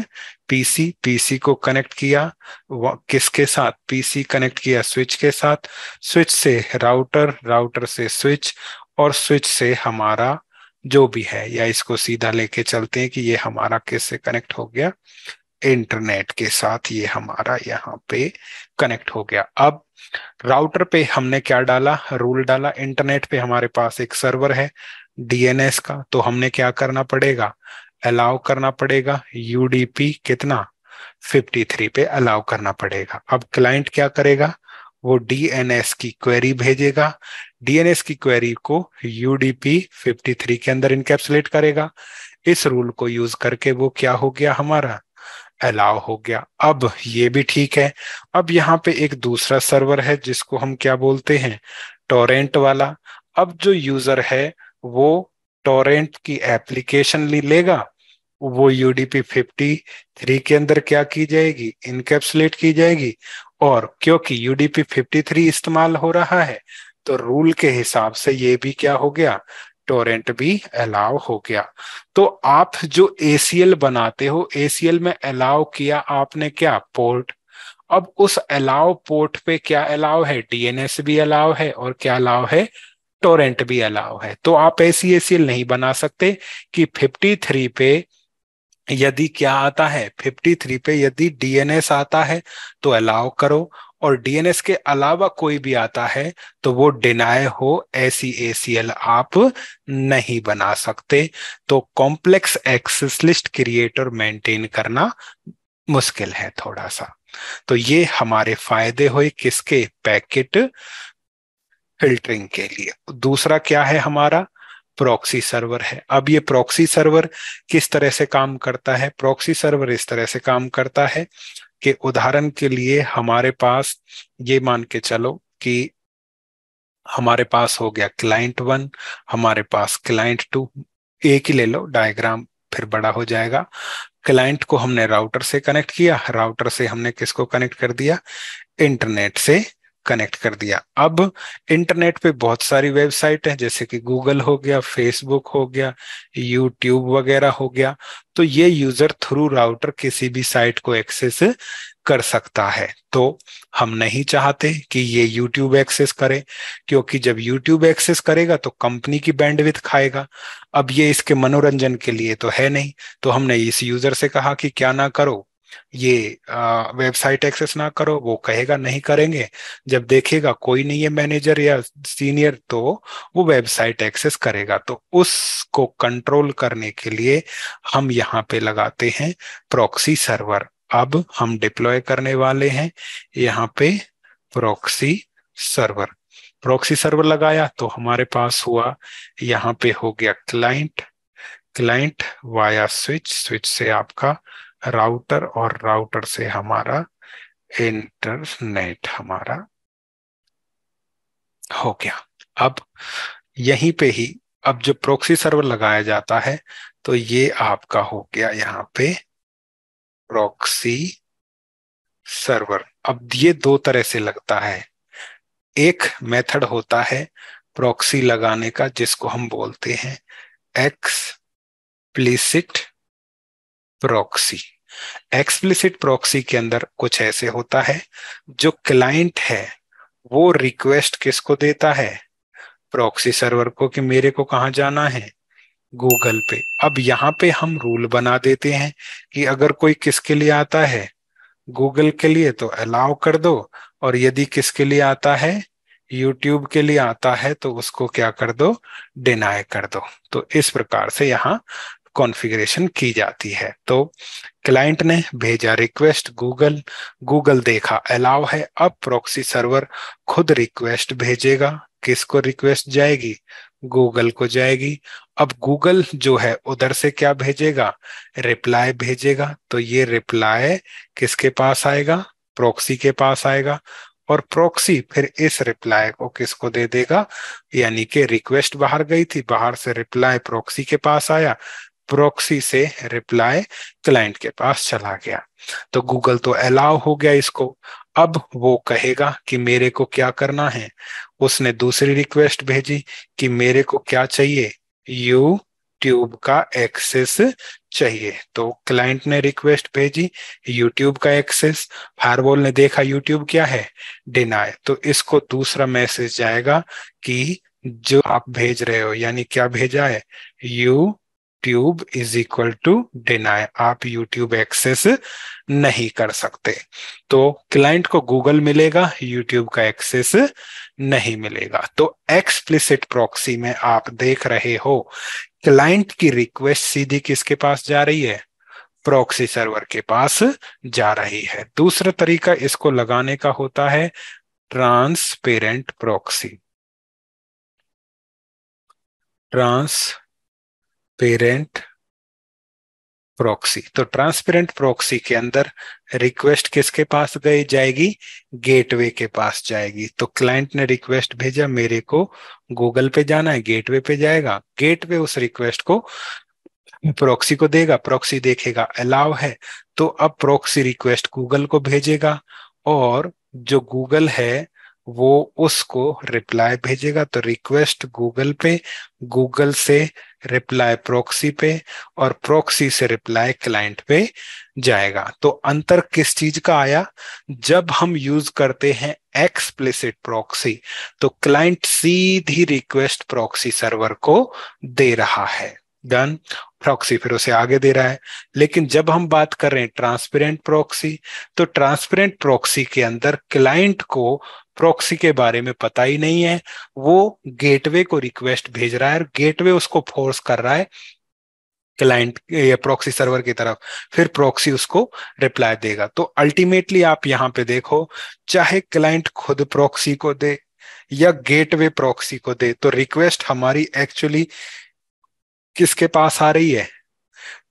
पीसी को कनेक्ट किया, किसके साथ, पीसी कनेक्ट किया स्विच के साथ, स्विच से राउटर, राउटर से स्विच, और स्विच से हमारा जो भी है, या इसको सीधा लेके चलते हैं कि ये हमारा किससे कनेक्ट हो गया, इंटरनेट के साथ ये हमारा यहाँ पे कनेक्ट हो गया। अब राउटर पे हमने क्या डाला, रूल डाला। इंटरनेट पे हमारे पास एक सर्वर है DNS का, तो हमने क्या करना पड़ेगा, अलाउ करना पड़ेगा UDP कितना, 53 पे अलाउ करना पड़ेगा। अब क्लाइंट क्या करेगा, वो DNS की क्वेरी भेजेगा, DNS की क्वेरी को UDP 53 के अंदर इनकैप्सुलेट करेगा। इस रूल को यूज करके वो क्या हो गया, हमारा अलाउ हो गया। अब ये भी ठीक है। अब यहाँ पे एक दूसरा सर्वर है जिसको हम क्या बोलते हैं, टोरेंट वाला। अब जो यूजर है वो टोरेंट की एप्लीकेशन लेगा, वो UDP 53 के अंदर क्या की जाएगी, इनकैप्सुलेट की जाएगी। और क्योंकि UDP 53 इस्तेमाल हो रहा है, तो रूल के हिसाब से ये भी क्या हो गया, टोरेंट भी अलाउ हो गया। तो आप जो ACL बनाते हो, ACL में अलाउ किया आपने क्या, पोर्ट। अब उस अलाउ पोर्ट पे क्या अलाउ है, DNS भी अलाउ है और क्या अलाउ है, टोरेंट भी अलाउ है। तो आप ऐसी ACL नहीं बना सकते कि 53 पे यदि क्या आता है, 53 पे यदि DNS आता है तो अलाउ करो, और DNS के अलावा कोई भी आता है तो वो डिनाय हो, ऐसी ACL आप नहीं बना सकते। तो कॉम्प्लेक्स एक्सेस लिस्ट क्रिएट और मेंटेन करना मुश्किल है थोड़ा सा। तो ये हमारे फायदे हुए किसके, पैकेट फिल्टरिंग के लिए। दूसरा क्या है हमारा, प्रॉक्सी सर्वर है। अब ये प्रॉक्सी सर्वर किस तरह से काम करता है, प्रॉक्सी सर्वर इस तरह से काम करता है कि उदाहरण के लिए हमारे पास ये मान के चलो कि हमारे पास हो गया क्लाइंट 1, हमारे पास क्लाइंट 2, एक ही ले लो, डायग्राम फिर बड़ा हो जाएगा। क्लाइंट को हमने राउटर से कनेक्ट किया, राउटर से हमने किसको कनेक्ट कर दिया, इंटरनेट से कनेक्ट कर दिया। अब इंटरनेट पे बहुत सारी वेबसाइट है, जैसे कि गूगल हो गया, फेसबुक हो गया, यूट्यूब वगैरह हो गया। तो ये यूजर थ्रू राउटर किसी भी साइट को एक्सेस कर सकता है। तो हम नहीं चाहते कि ये यूट्यूब एक्सेस करे, क्योंकि जब यूट्यूब एक्सेस करेगा तो कंपनी की बैंडविड्थ खाएगा। अब ये इसके मनोरंजन के लिए तो है नहीं। तो हमने इस यूजर से कहा कि क्या ना करो, ये वेबसाइट एक्सेस ना करो। वो कहेगा नहीं करेंगे। जब देखेगा कोई नहीं है मैनेजर या सीनियर, तो वो वेबसाइट एक्सेस करेगा। तो उसको कंट्रोल करने के लिए हम यहाँ पे लगाते हैं प्रॉक्सी सर्वर। अब हम डिप्लॉय करने वाले हैं यहाँ पे प्रॉक्सी सर्वर। प्रॉक्सी सर्वर लगाया तो हमारे पास हुआ, यहाँ पे हो गया client, client via switch, switch से आपका राउटर, और राउटर से हमारा इंटरनेट हमारा हो गया। अब यहीं पे ही, अब जो प्रॉक्सी सर्वर लगाया जाता है तो ये आपका हो गया यहाँ पे प्रॉक्सी सर्वर। अब ये दो तरह से लगता है। एक मेथड होता है प्रॉक्सी लगाने का, जिसको हम बोलते हैं एक्सप्लिसिट प्रॉक्सी। एक्सप्लिसिट प्रॉक्सी के अंदर कुछ ऐसे होता है, जो क्लाइंट है वो रिक्वेस्ट किसको देता है, प्रॉक्सी सर्वर को, कि मेरे को कहाँ जाना है, गूगल पे। अब यहाँ पे हम रूल बना देते हैं कि अगर कोई किसके लिए आता है, गूगल के लिए, तो अलाउ कर दो, और यदि किसके लिए आता है, यूट्यूब के लिए आता है, तो उसको क्या कर दो, डिनाई कर दो। तो इस प्रकार से यहाँ कॉन्फ़िगरेशन की जाती है। तो क्लाइंट ने भेजा रिक्वेस्ट गूगल, गूगल देखा अलाउ है। अब प्रॉक्सी सर्वर खुद रिक्वेस्ट भेजेगा। किसको रिक्वेस्ट जाएगी, गूगल को जाएगी। अब गूगल जो है उधर से क्या भेजेगा, रिप्लाई भेजेगा। तो ये रिप्लाई किसके पास आएगा, प्रॉक्सी के पास आएगा, और प्रॉक्सी फिर इस रिप्लाई को किसको दे देगा, यानी कि रिक्वेस्ट बाहर गई थी, बाहर से रिप्लाई प्रॉक्सी के पास आया, प्रॉक्सी से रिप्लाई क्लाइंट के पास चला गया। तो गूगल तो अलाउ हो गया इसको। अब वो कहेगा कि मेरे को क्या करना है। उसने दूसरी रिक्वेस्ट भेजी कि मेरे को क्या चाहिए, यूट्यूब का एक्सेस चाहिए। तो क्लाइंट ने रिक्वेस्ट भेजी यूट्यूब का एक्सेस, फायरवॉल ने देखा यूट्यूब क्या है, डिनाई। तो इसको दूसरा मैसेज जाएगा कि जो आप भेज रहे हो, यानी क्या भेजा है, YouTube is equal to deny, आप यूट्यूब एक्सेस नहीं कर सकते। तो क्लाइंट को गूगल मिलेगा, यूट्यूब का एक्सेस नहीं मिलेगा। तो एक्सप्लिसिट प्रॉक्सी में आप देख रहे हो क्लाइंट की रिक्वेस्ट सीधी किसके पास जा रही है, प्रॉक्सी सर्वर के पास जा रही है। दूसरा तरीका इसको लगाने का होता है ट्रांसपेरेंट प्रॉक्सी। ट्रांसपेरेंट प्रॉक्सी, तो ट्रांसपेरेंट प्रॉक्सी के अंदर रिक्वेस्ट किसके पास गई जाएगी, गेटवे के पास जाएगी। तो क्लाइंट ने रिक्वेस्ट भेजा मेरे को गूगल पे जाना है, गेटवे पे जाएगा, गेटवे उस रिक्वेस्ट को प्रॉक्सी को देगा, प्रॉक्सी देखेगा अलाउ है, तो अब प्रॉक्सी रिक्वेस्ट गूगल को भेजेगा, और जो गूगल है वो उसको रिप्लाई भेजेगा। तो रिक्वेस्ट गूगल पे, गूगल से रिप्लाई प्रॉक्सी पे, और प्रॉक्सी से रिप्लाई क्लाइंट पे जाएगा। तो अंतर किस चीज का आया, जब हम यूज करते हैं एक्सप्लिसिट प्रॉक्सी तो क्लाइंट सीधी रिक्वेस्ट प्रॉक्सी सर्वर को दे रहा है, डन, प्रॉक्सी फिर उसे आगे दे रहा है। लेकिन जब हम बात कर रहे हैं ट्रांसपेरेंट प्रॉक्सी, तो ट्रांसपेरेंट प्रॉक्सी के अंदर क्लाइंट को प्रॉक्सी के बारे में पता ही नहीं है, वो गेटवे को रिक्वेस्ट भेज रहा है और गेटवे उसको फोर्स कर रहा है क्लाइंट या प्रॉक्सी सर्वर की तरफ, फिर प्रॉक्सी उसको रिप्लाई देगा। तो अल्टीमेटली आप यहाँ पे देखो, चाहे क्लाइंट खुद प्रॉक्सी को दे या गेटवे प्रॉक्सी को दे, तो रिक्वेस्ट हमारी एक्चुअली किसके पास आ रही है,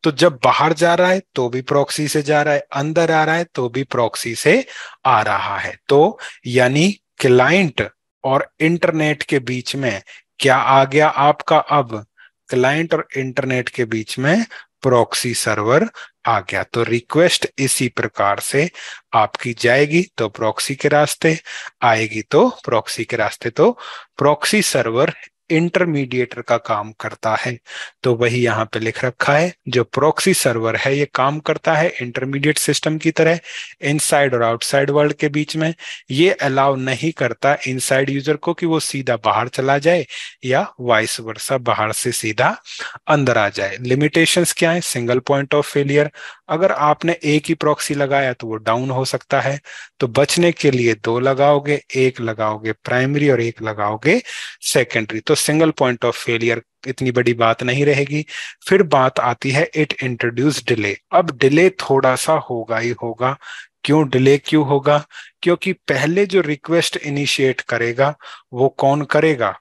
तो जब बाहर जा रहा है तो भी प्रॉक्सी से जा रहा है, अंदर आ रहा है तो भी प्रॉक्सी से आ रहा है। तो यानी क्लाइंट और इंटरनेट के बीच में क्या आ गया आपका, अब क्लाइंट और इंटरनेट के बीच में प्रॉक्सी सर्वर आ गया। तो रिक्वेस्ट इसी प्रकार से आपकी जाएगी तो प्रॉक्सी के रास्ते, आएगी तो प्रॉक्सी के रास्ते। तो प्रॉक्सी सर्वर इंटरमीडिएटर का काम करता है। तो वही यहाँ पे लिख रखा है, जो प्रॉक्सी सर्वर है ये काम करता है इंटरमीडिएट सिस्टम की तरह, इनसाइड और आउटसाइड वर्ल्ड के बीच में। ये अलाउ नहीं करता इनसाइड यूजर को कि वो सीधा बाहर चला जाए या वाइस वर्सा बाहर से सीधा अंदर आ जाए। लिमिटेशंस क्या है? सिंगल पॉइंट ऑफ फेलियर, अगर आपने एक ही प्रॉक्सी लगाया तो वो डाउन हो सकता है। तो बचने के लिए दो लगाओगे, एक लगाओगे प्राइमरी और एक लगाओगे सेकेंडरी, तो सिंगल पॉइंट ऑफ फेलियर इतनी बड़ी बात नहीं रहेगी। फिर बात आती है इट इंट्रोड्यूस डिले। अब डिले थोड़ा सा होगा ही होगा। क्यों डिले क्यों होगा? क्योंकि पहले जो रिक्वेस्ट इनिशिएट करेगा वो कौन करेगा?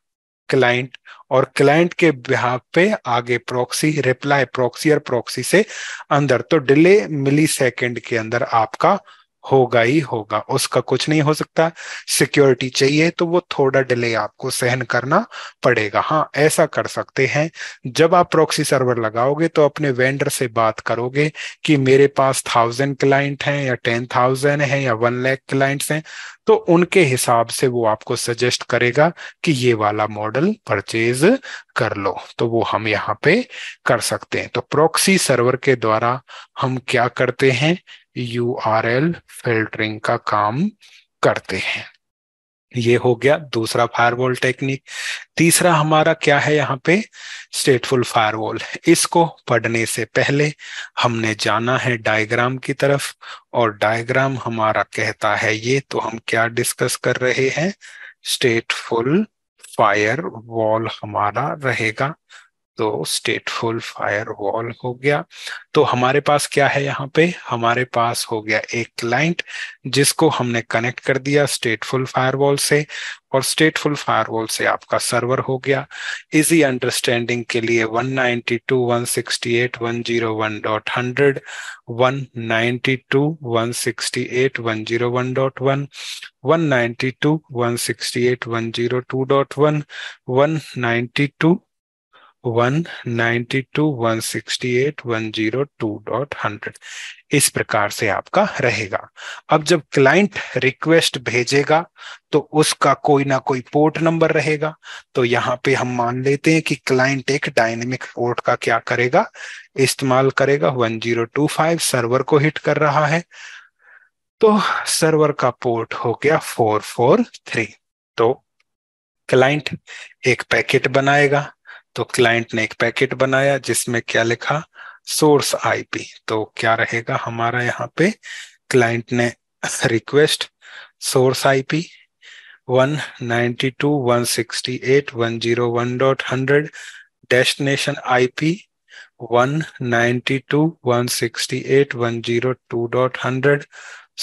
क्लाइंट। और क्लाइंट के बिहाफ पे आगे प्रॉक्सी रिप्लाई, प्रॉक्सी और प्रॉक्सी से अंदर। तो डिले मिली सेकेंड के अंदर आपका होगा ही होगा, उसका कुछ नहीं हो सकता। सिक्योरिटी चाहिए तो वो थोड़ा डिले आपको सहन करना पड़ेगा। हाँ, ऐसा कर सकते हैं, जब आप प्रॉक्सी सर्वर लगाओगे तो अपने वेंडर से बात करोगे कि मेरे पास 1000 क्लाइंट हैं या 10,000 हैं या 1 लाख क्लाइंट्स हैं, तो उनके हिसाब से वो आपको सजेस्ट करेगा कि ये वाला मॉडल परचेज कर लो। तो वो हम यहाँ पे कर सकते हैं। तो प्रॉक्सी सर्वर के द्वारा हम क्या करते हैं? यूआरएल फिल्टरिंग का काम करते हैं। ये हो गया दूसरा फायरवॉल टेक्निक। तीसरा हमारा क्या है यहाँ पे? स्टेटफुल फायरवॉल। इसको पढ़ने से पहले हमने जाना है डायग्राम की तरफ, और डायग्राम हमारा कहता है ये। तो हम क्या डिस्कस कर रहे हैं? स्टेटफुल फायरवॉल हमारा रहेगा। तो स्टेटफुल फायरवॉल हो गया। तो हमारे पास क्या है यहाँ पे? हमारे पास हो गया एक क्लाइंट जिसको हमने कनेक्ट कर दिया स्टेटफुल फायरवॉल से, और स्टेटफुल फायरवॉल से आपका सर्वर हो गया। इजी अंडरस्टैंडिंग के लिए 192.168.101.100, 192.168.101.1, 192.168.102.1, 192.168.102.100, इस प्रकार से आपका रहेगा। अब जब क्लाइंट रिक्वेस्ट भेजेगा तो उसका कोई ना कोई पोर्ट नंबर रहेगा। तो यहाँ पे हम मान लेते हैं कि क्लाइंट एक डायनेमिक पोर्ट का क्या करेगा? इस्तेमाल करेगा। 1025 सर्वर को हिट कर रहा है, तो सर्वर का पोर्ट हो गया 443। तो क्लाइंट एक पैकेट बनाएगा। तो क्लाइंट ने एक पैकेट बनाया जिसमें क्या लिखा? Source IP. तो क्या रहेगा हमारा यहाँ पे? क्लाइंट ने request source IP 192.168.101.100, destination IP 192.168.102.100,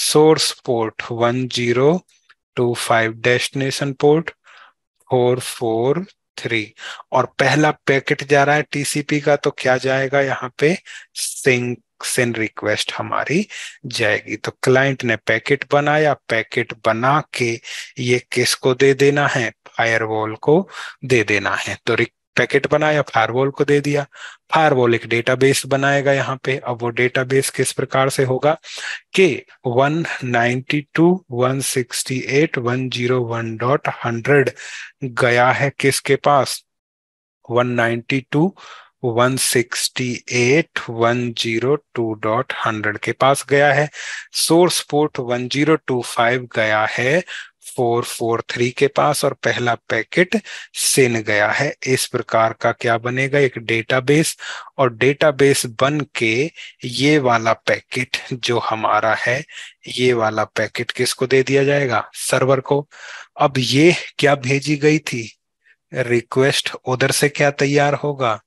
source port 1025, destination port 443, और पहला पैकेट जा रहा है टीसीपी का। तो क्या जाएगा यहाँ पे? सिन रिक्वेस्ट हमारी जाएगी। तो क्लाइंट ने पैकेट बनाया, पैकेट बना के ये किसको दे देना है? फायरवॉल को दे देना है। तो पैकेट बनाया, फायरवॉल को दे दिया। फायरवॉल एक डेटाबेस बनाएगा यहाँ पे। अब वो डेटाबेस किस प्रकार से होगा कि 192.168.101.100 गया है किसके पास? 192.168.102.100 के पास गया है। सोर्स पोर्ट 1025 गया है 443 के पास, और पहला पैकेट सिन गया है। इस प्रकार का क्या बनेगा? एक डेटाबेस। और डेटाबेस बन के ये वाला पैकेट जो हमारा है, ये वाला पैकेट किसको दे दिया जाएगा? सर्वर को। अब ये क्या भेजी गई थी? रिक्वेस्ट। उधर से क्या तैयार होगा?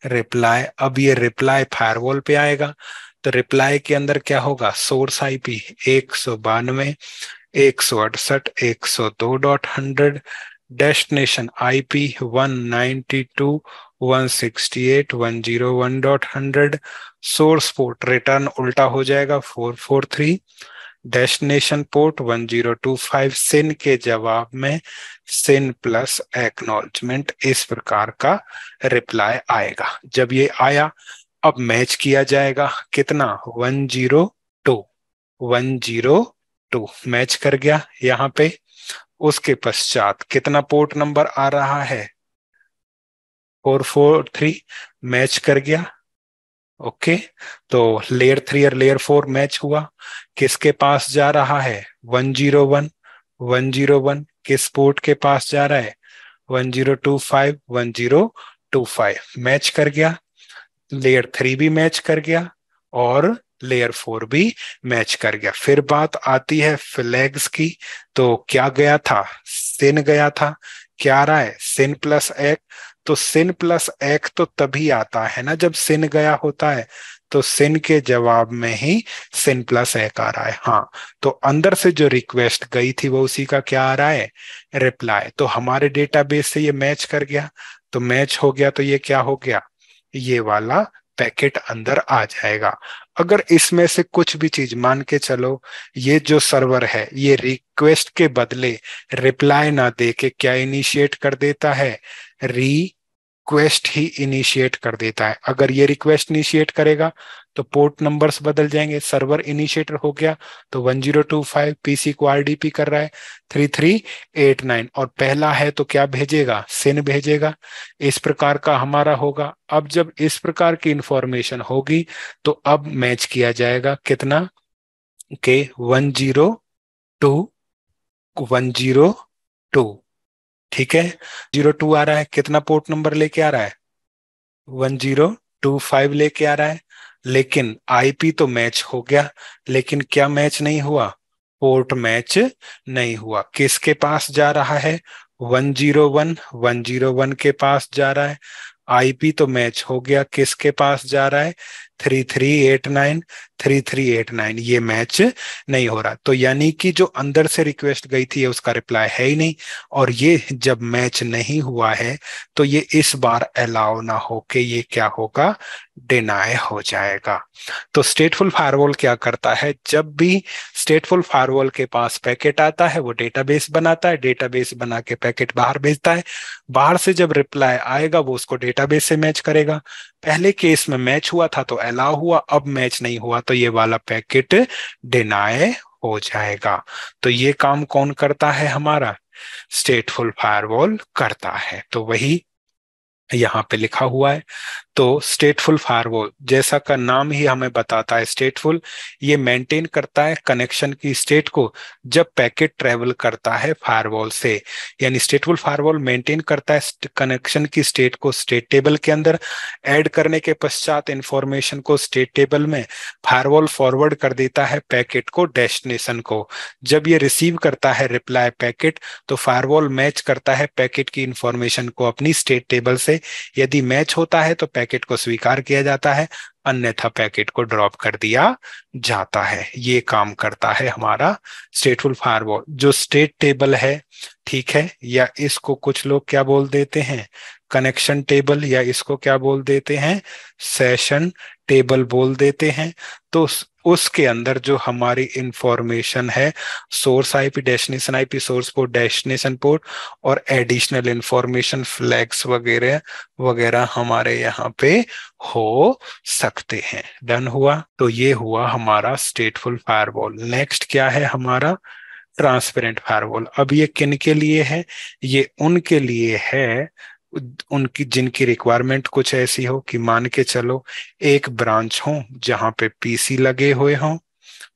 रिप्लाई। अब ये रिप्लाई फायरवॉल पे आएगा। तो रिप्लाई के अंदर क्या होगा? Source IP 192.168.102.100, destination IP 192.168.101.100, source port return उल्टा हो जाएगा 443, डेस्टिनेशन पोर्ट 1025, सिन के जवाब में सिन प्लस एक्नॉलेजमेंट, इस प्रकार का रिप्लाई आएगा। जब ये आया, अब मैच किया जाएगा कितना 102, 102 मैच कर गया यहाँ पे। उसके पश्चात कितना पोर्ट नंबर आ रहा है 443 मैच कर गया। ओके, तो लेयर 3 और लेयर 4 मैच हुआ। किसके पास जा रहा है 101, 101 किस पोर्ट के पास जा रहा है 1025, 1025 मैच कर गया। लेयर 3 भी मैच कर गया और लेयर 4 भी मैच कर गया। फिर बात आती है फ्लैग्स की। तो क्या गया था सिन गया था, क्या आ रहा है सिन प्लस एक। तो सिन प्लस एक तो तभी आता है ना जब सिन गया होता है, तो सिन के जवाब में ही सिन प्लस एक आ रहा है। हाँ, तो अंदर से जो रिक्वेस्ट गई थी वो उसी का क्या आ रहा है रिप्लाई। तो हमारे डेटाबेस से ये मैच कर गया, तो मैच हो गया तो ये क्या हो गया ये वाला पैकेट अंदर आ जाएगा। अगर इसमें से कुछ भी चीज मान के चलो, ये जो सर्वर है ये रिक्वेस्ट के बदले रिप्लाई ना दे के क्या इनिशिएट कर देता है रिक्वेस्ट ही इनिशिएट कर देता है। अगर ये रिक्वेस्ट इनिशिएट करेगा तो पोर्ट नंबर्स बदल जाएंगे, सर्वर इनिशिएटर हो गया तो 1025 पीसी को आरडीपी कर रहा है 3389 और पहला है तो क्या भेजेगा सिन भेजेगा। इस प्रकार का हमारा होगा। अब जब इस प्रकार की इंफॉर्मेशन होगी तो अब मैच किया जाएगा कितना के 102, 102 ठीक है। 02 आ रहा है, कितना पोर्ट नंबर लेके आ रहा है 1025 लेके आ रहा है। लेकिन आईपी तो मैच हो गया, लेकिन क्या मैच नहीं हुआ पोर्ट मैच नहीं हुआ। किसके पास जा रहा है 101, 101 के पास जा रहा है। आईपी तो मैच हो गया, किसके पास जा रहा है 3389, 3389 ये मैच नहीं हो रहा। तो यानी कि जो अंदर से रिक्वेस्ट गई थी उसका रिप्लाई है ही नहीं, और ये जब मैच नहीं हुआ है तो ये इस बार अलाउ ना होके ये क्या होगा डिनाय हो जाएगा। तो स्टेटफुल फायरवॉल क्या करता है, जब भी स्टेटफुल फायरवॉल के पास पैकेट आता है वो डेटाबेस बनाता है, डेटाबेस बना के पैकेट बाहर भेजता है। बाहर से जब रिप्लाई आएगा वो उसको डेटाबेस से मैच करेगा। पहले केस में मैच हुआ था तो अलाउ हुआ, अब मैच नहीं हुआ तो ये वाला पैकेट डिनाय हो जाएगा। तो ये काम कौन करता है हमारा स्टेटफुल फायरवॉल करता है। तो वही यहाँ पे लिखा हुआ है। तो स्टेटफुल फायरवॉल जैसा का नाम ही हमें बताता है, स्टेटफुल ये मेंटेन करता है कनेक्शन की स्टेट को जब पैकेट ट्रेवल करता है फायरवॉल से। यानी स्टेटफुल फायरवॉल मेंटेन करता है कनेक्शन की स्टेट को स्टेट टेबल के अंदर, ऐड करने के पश्चात इंफॉर्मेशन को स्टेट टेबल में फायरवॉल फॉरवर्ड कर देता है पैकेट को डेस्टिनेशन को। जब ये रिसीव करता है रिप्लाई पैकेट तो फायरवॉल मैच करता है पैकेट की इंफॉर्मेशन को अपनी स्टेट टेबल से। यदि मैच होता है तो पैकेट को स्वीकार किया जाता है, अन्यथा पैकेट को ड्रॉप कर दिया जाता है। ये काम करता है हमारा स्टेटफुल फायरवॉल। जो स्टेट टेबल है ठीक है, या इसको कुछ लोग क्या बोल देते हैं कनेक्शन टेबल, या इसको क्या बोल देते हैं सेशन टेबल बोल देते हैं। तो उसके अंदर जो हमारी इंफॉर्मेशन है source IP, destination IP, source port, destination port और एडिशनल इंफॉर्मेशन फ्लैग्स वगैरह वगैरह हमारे यहाँ पे हो सकते हैं। डन हुआ। तो ये हुआ हमारा स्टेटफुल फायरवॉल। नेक्स्ट क्या है हमारा ट्रांसपेरेंट फायरवॉल। अब ये किन के लिए है, ये उनके लिए है उनकी जिनकी रिक्वायरमेंट कुछ ऐसी हो कि मान के चलो एक ब्रांच हो जहां पे पीसी लगे हुए हों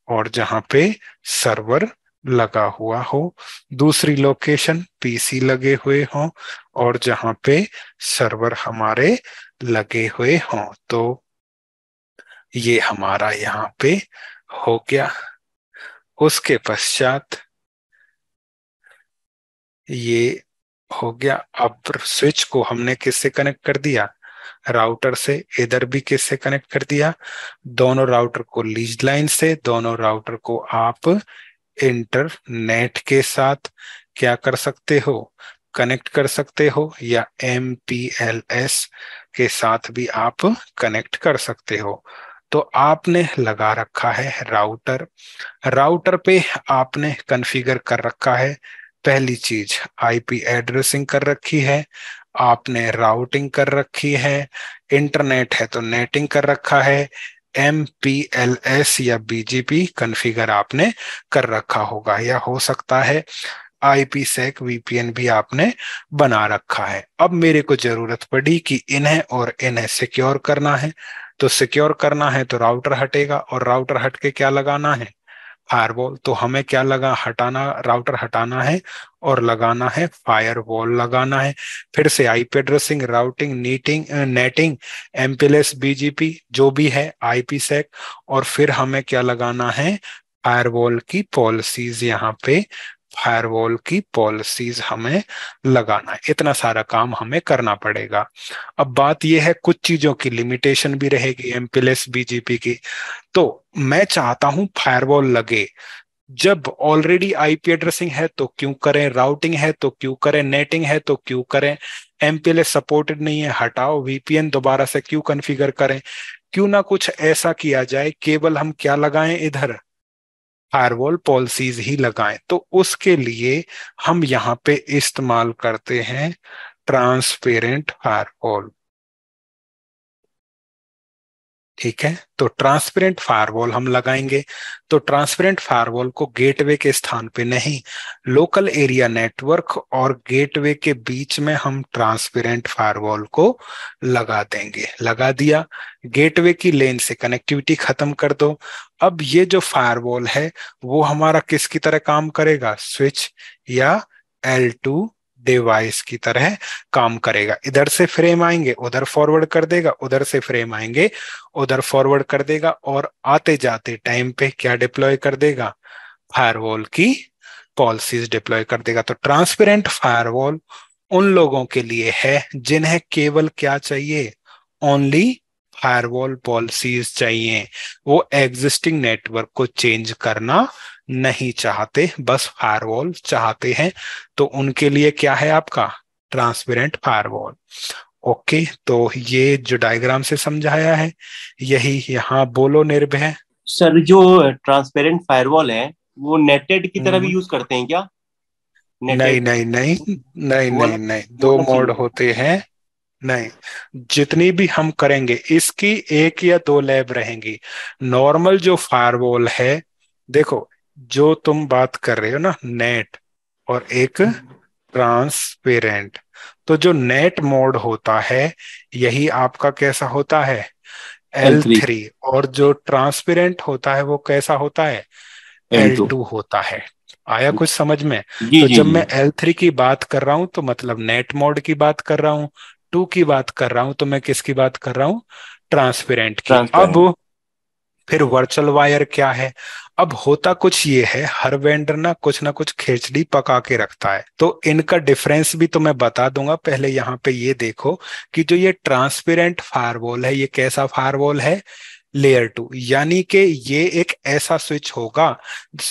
और जहां पे सर्वर लगा हुआ हो, दूसरी लोकेशन पीसी लगे हुए हों और जहां पे सर्वर हमारे लगे हुए हों। तो ये हमारा यहाँ पे हो गया। उसके पश्चात ये हो गया। अब स्विच को हमने किससे कनेक्ट कर दिया राउटर से, इधर भी किससे कनेक्ट कर दिया दोनों राउटर को लीज लाइन से, दोनों राउटर को आप इंटरनेट के साथ क्या कर सकते हो कनेक्ट कर सकते हो, या MPLS के साथ भी आप कनेक्ट कर सकते हो। तो आपने लगा रखा है राउटर, राउटर पे आपने कॉन्फ़िगर कर रखा है पहली चीज आईपी एड्रेसिंग कर रखी है, आपने राउटिंग कर रखी है, इंटरनेट है तो नेटिंग कर रखा है, MPLS या BGP कॉन्फ़िगर आपने कर रखा होगा, या हो सकता है IPsec VPN भी आपने बना रखा है। अब मेरे को जरूरत पड़ी कि इन्हें और इन्हें सिक्योर करना है, तो सिक्योर करना है तो राउटर हटेगा, और राउटर हट के क्या लगाना है, फायरवॉल। तो हमें क्या लगा, हटाना, राउटर हटाना है और लगाना है फायरवॉल लगाना है। फिर से IP addressing, routing, netting, MPLS BGP जो भी है, IPsec, और फिर हमें क्या लगाना है, फायरवॉल की पॉलिसीज। यहाँ पे फायरवॉल की पॉलिसीज हमें लगाना है। इतना सारा काम हमें करना पड़ेगा। अब बात यह है, कुछ चीजों की लिमिटेशन भी रहेगी MPLS BGP की। तो मैं चाहता हूं फायरवॉल लगे, जब ऑलरेडी आईपी एड्रेसिंग है तो क्यों करें, राउटिंग है तो क्यों करें, नेटिंग है तो क्यों करें, MPLS सपोर्टेड नहीं है हटाओ, VPN दोबारा से क्यों कॉन्फ़िगर करें। क्यों ना कुछ ऐसा किया जाए, केवल हम क्या लगाएं इधर, फायरवॉल पॉलिसीज ही लगाएं। तो उसके लिए हम यहाँ पे इस्तेमाल करते हैं ट्रांसपेरेंट फायरवॉल। ठीक है, तो ट्रांसपेरेंट फायरवॉल हम लगाएंगे। तो ट्रांसपेरेंट फायरवॉल को गेटवे के स्थान पे नहीं, लोकल एरिया नेटवर्क और गेटवे के बीच में हम ट्रांसपेरेंट फायरवॉल को लगा देंगे। लगा दिया, गेटवे की लेन से कनेक्टिविटी खत्म कर दो। अब ये जो फायरवॉल है वो हमारा किसकी तरह काम करेगा, स्विच या L2 डिवाइस की तरह काम करेगा। इधर से फ्रेम आएंगे उधर फॉरवर्ड कर देगा, उधर से फ्रेम आएंगे उधर फॉरवर्ड कर देगा, और आते जाते टाइम पे क्या डिप्लॉय कर देगा, फायरवॉल की पॉलिसीज डिप्लॉय कर देगा। तो ट्रांसपेरेंट फायरवॉल उन लोगों के लिए है जिन्हें केवल क्या चाहिए, ओनली फायरवॉल पॉलिसीज चाहिए। वो एग्जिस्टिंग नेटवर्क को चेंज करना नहीं चाहते, बस फायरवॉल चाहते हैं। तो उनके लिए क्या है आपका, ट्रांसपेरेंट फायरवॉल। ओके, तो ये जो डायग्राम से समझाया है यही यहाँ बोलो निर्भय। सर जो ट्रांसपेरेंट फायरवॉल है वो नेटेड की तरह भी यूज करते हैं क्या? नहीं नेटेड नहीं नहीं नहीं वो नहीं वाला नहीं, वो दो वाला मोड चाहिए। होते हैं। नहीं, जितनी भी हम करेंगे इसकी एक या दो लैब रहेंगी। नॉर्मल जो फायरवॉल है, देखो जो तुम बात कर रहे हो ना, नेट और एक ट्रांसपेरेंट, तो जो नेट मोड होता है यही आपका कैसा होता है, L3 L3, और जो ट्रांसपेरेंट होता है वो कैसा होता है, L2। L2 होता है। आया कुछ समझ में। जी तो जी जब जी। मैं L3 की बात कर रहा हूं तो मतलब नेट मोड की बात कर रहा हूँ, 2 की बात कर रहा हूं तो मैं किसकी बात कर रहा हूँ, ट्रांसपेरेंट की। अब ट्रांसपेरेंट। फिर वर्चुअल वायर क्या है, अब होता कुछ ये है, हर वेंडर ना कुछ खिचड़ी पका के रखता है, तो इनका डिफरेंस भी तो मैं बता दूंगा। पहले यहाँ पे ये देखो कि जो ये ट्रांसपेरेंट फायरवॉल है ये कैसा फायरवॉल है, लेयर 2, यानी कि ये एक ऐसा स्विच होगा,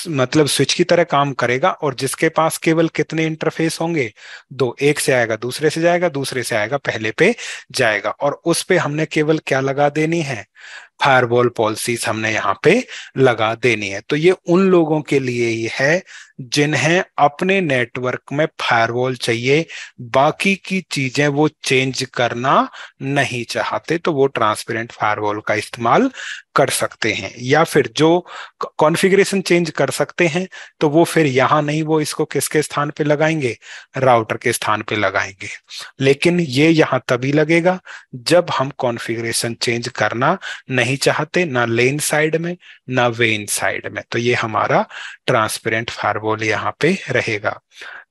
मतलब स्विच की तरह काम करेगा, और जिसके पास केवल कितने इंटरफेस होंगे, दो, एक से आएगा दूसरे से जाएगा, दूसरे से आएगा पहले पे जाएगा, और उस पे हमने केवल क्या लगा देनी है, फायरवॉल पॉलिसीज हमने यहाँ पे लगा देनी है। तो ये उन लोगों के लिए ही है जिन्हें अपने नेटवर्क में फायरवॉल चाहिए, बाकी की चीजें वो चेंज करना नहीं चाहते, तो वो ट्रांसपेरेंट फायरवॉल का इस्तेमाल कर सकते हैं। या फिर जो कॉन्फ़िगरेशन चेंज कर सकते हैं तो वो फिर यहाँ नहीं, वो इसको किसके स्थान पे लगाएंगे, राउटर के स्थान पे लगाएंगे। लेकिन ये यहाँ तभी लगेगा जब हम कॉन्फ़िगरेशन चेंज करना नहीं चाहते, ना लेन साइड में ना वेन साइड में। तो ये हमारा ट्रांसपेरेंट फायरवॉल यहाँ पे रहेगा।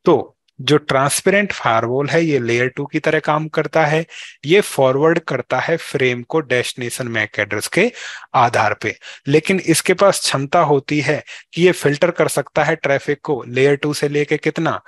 तो जो ट्रांसपेरेंट फायरवॉल है ये लेयर 2 की तरह काम करता है। ये फॉरवर्ड करता है फ्रेम को डेस्टिनेशन मैक एड्रेस के आधार पे, लेकिन इसके पास क्षमता होती है कि ये फिल्टर कर सकता है ट्रैफिक को लेयर 2 से लेके कितना,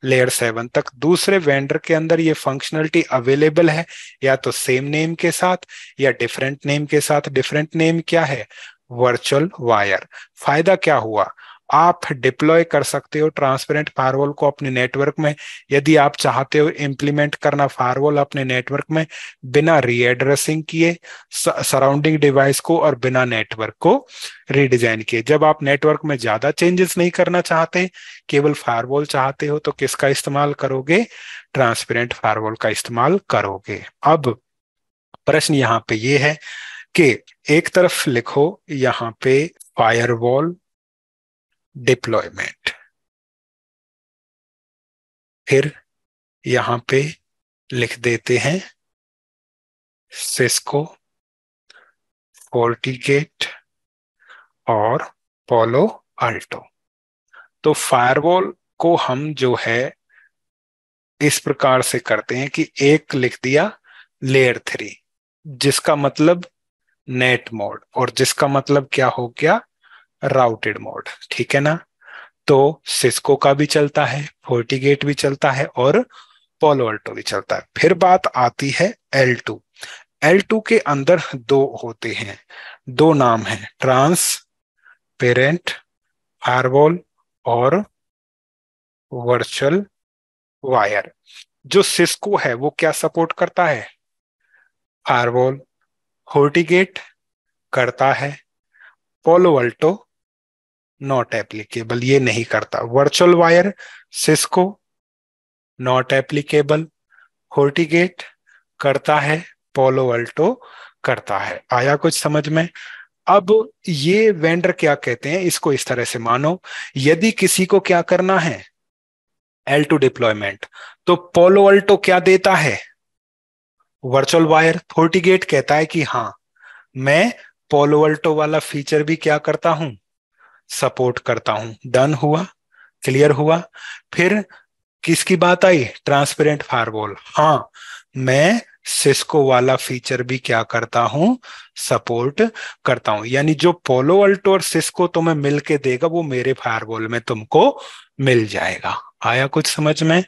लेयर 7 तक। दूसरे वेंडर के अंदर ये फंक्शनलिटी अवेलेबल है, या तो सेम नेम के साथ या डिफरेंट नेम के साथ। डिफरेंट नेम क्या है, वर्चुअल वायर। फायदा क्या हुआ, आप डिप्लॉय कर सकते हो ट्रांसपेरेंट फायरवॉल को अपने नेटवर्क में। यदि आप चाहते हो इम्प्लीमेंट करना फायरवॉल अपने नेटवर्क में बिना रीएड्रेसिंग किए सराउंडिंग डिवाइस को और बिना नेटवर्क को रीडिजाइन किए। जब आप नेटवर्क में ज्यादा चेंजेस नहीं करना चाहते, केवल फायरवॉल चाहते हो, तो किसका इस्तेमाल करोगे? ट्रांसपेरेंट फायरवॉल का इस्तेमाल करोगे। अब प्रश्न यहाँ पे ये है कि एक तरफ लिखो यहाँ पे फायरवॉल डिप्लॉयमेंट, फिर यहां पे लिख देते हैं सिस्को, फोर्टिगेट और पोलो अल्टो। तो फायरवॉल को हम जो है इस प्रकार से करते हैं कि एक लिख दिया लेयर 3, जिसका मतलब नेट मोड, और जिसका मतलब क्या हो गया? Routed mode. ठीक है ना? तो सिस्को का भी चलता है, फोर्टिगेट भी चलता है और पोलो अल्टो भी चलता है। फिर बात आती है L2। L2 के अंदर दो होते हैं, दो नाम हैं, ट्रांसपेरेंट फायरवॉल और वर्चुअल वायर। जो सिस्को है वो क्या सपोर्ट करता है? फायरवॉल। फोर्टिगेट करता है, पोलो अल्टो नॉट एप्लीकेबल, ये नहीं करता। Virtual wire Cisco not applicable, FortiGate करता है, पोलो अल्टो करता है। आया कुछ समझ में? अब ये वेंडर क्या कहते हैं, इसको इस तरह से मानो, यदि किसी को क्या करना है L2 डिप्लॉयमेंट, तो पोलो अल्टो क्या देता है? Virtual wire. फोर्टिगेट कहता है कि हाँ, मैं पोलो अल्टो वाला फीचर भी क्या करता हूं? सपोर्ट करता हूं। डन हुआ? क्लियर हुआ? फिर किसकी बात आई? Transparent firewall. हाँ, मैं सिस्को वाला फीचर भी क्या करता हूं? सपोर्ट करता हूं। यानी जो पोलो अल्टो और सिस्को तुम्हें मिलके देगा वो मेरे फायरवॉल में तुमको मिल जाएगा। आया कुछ समझ में?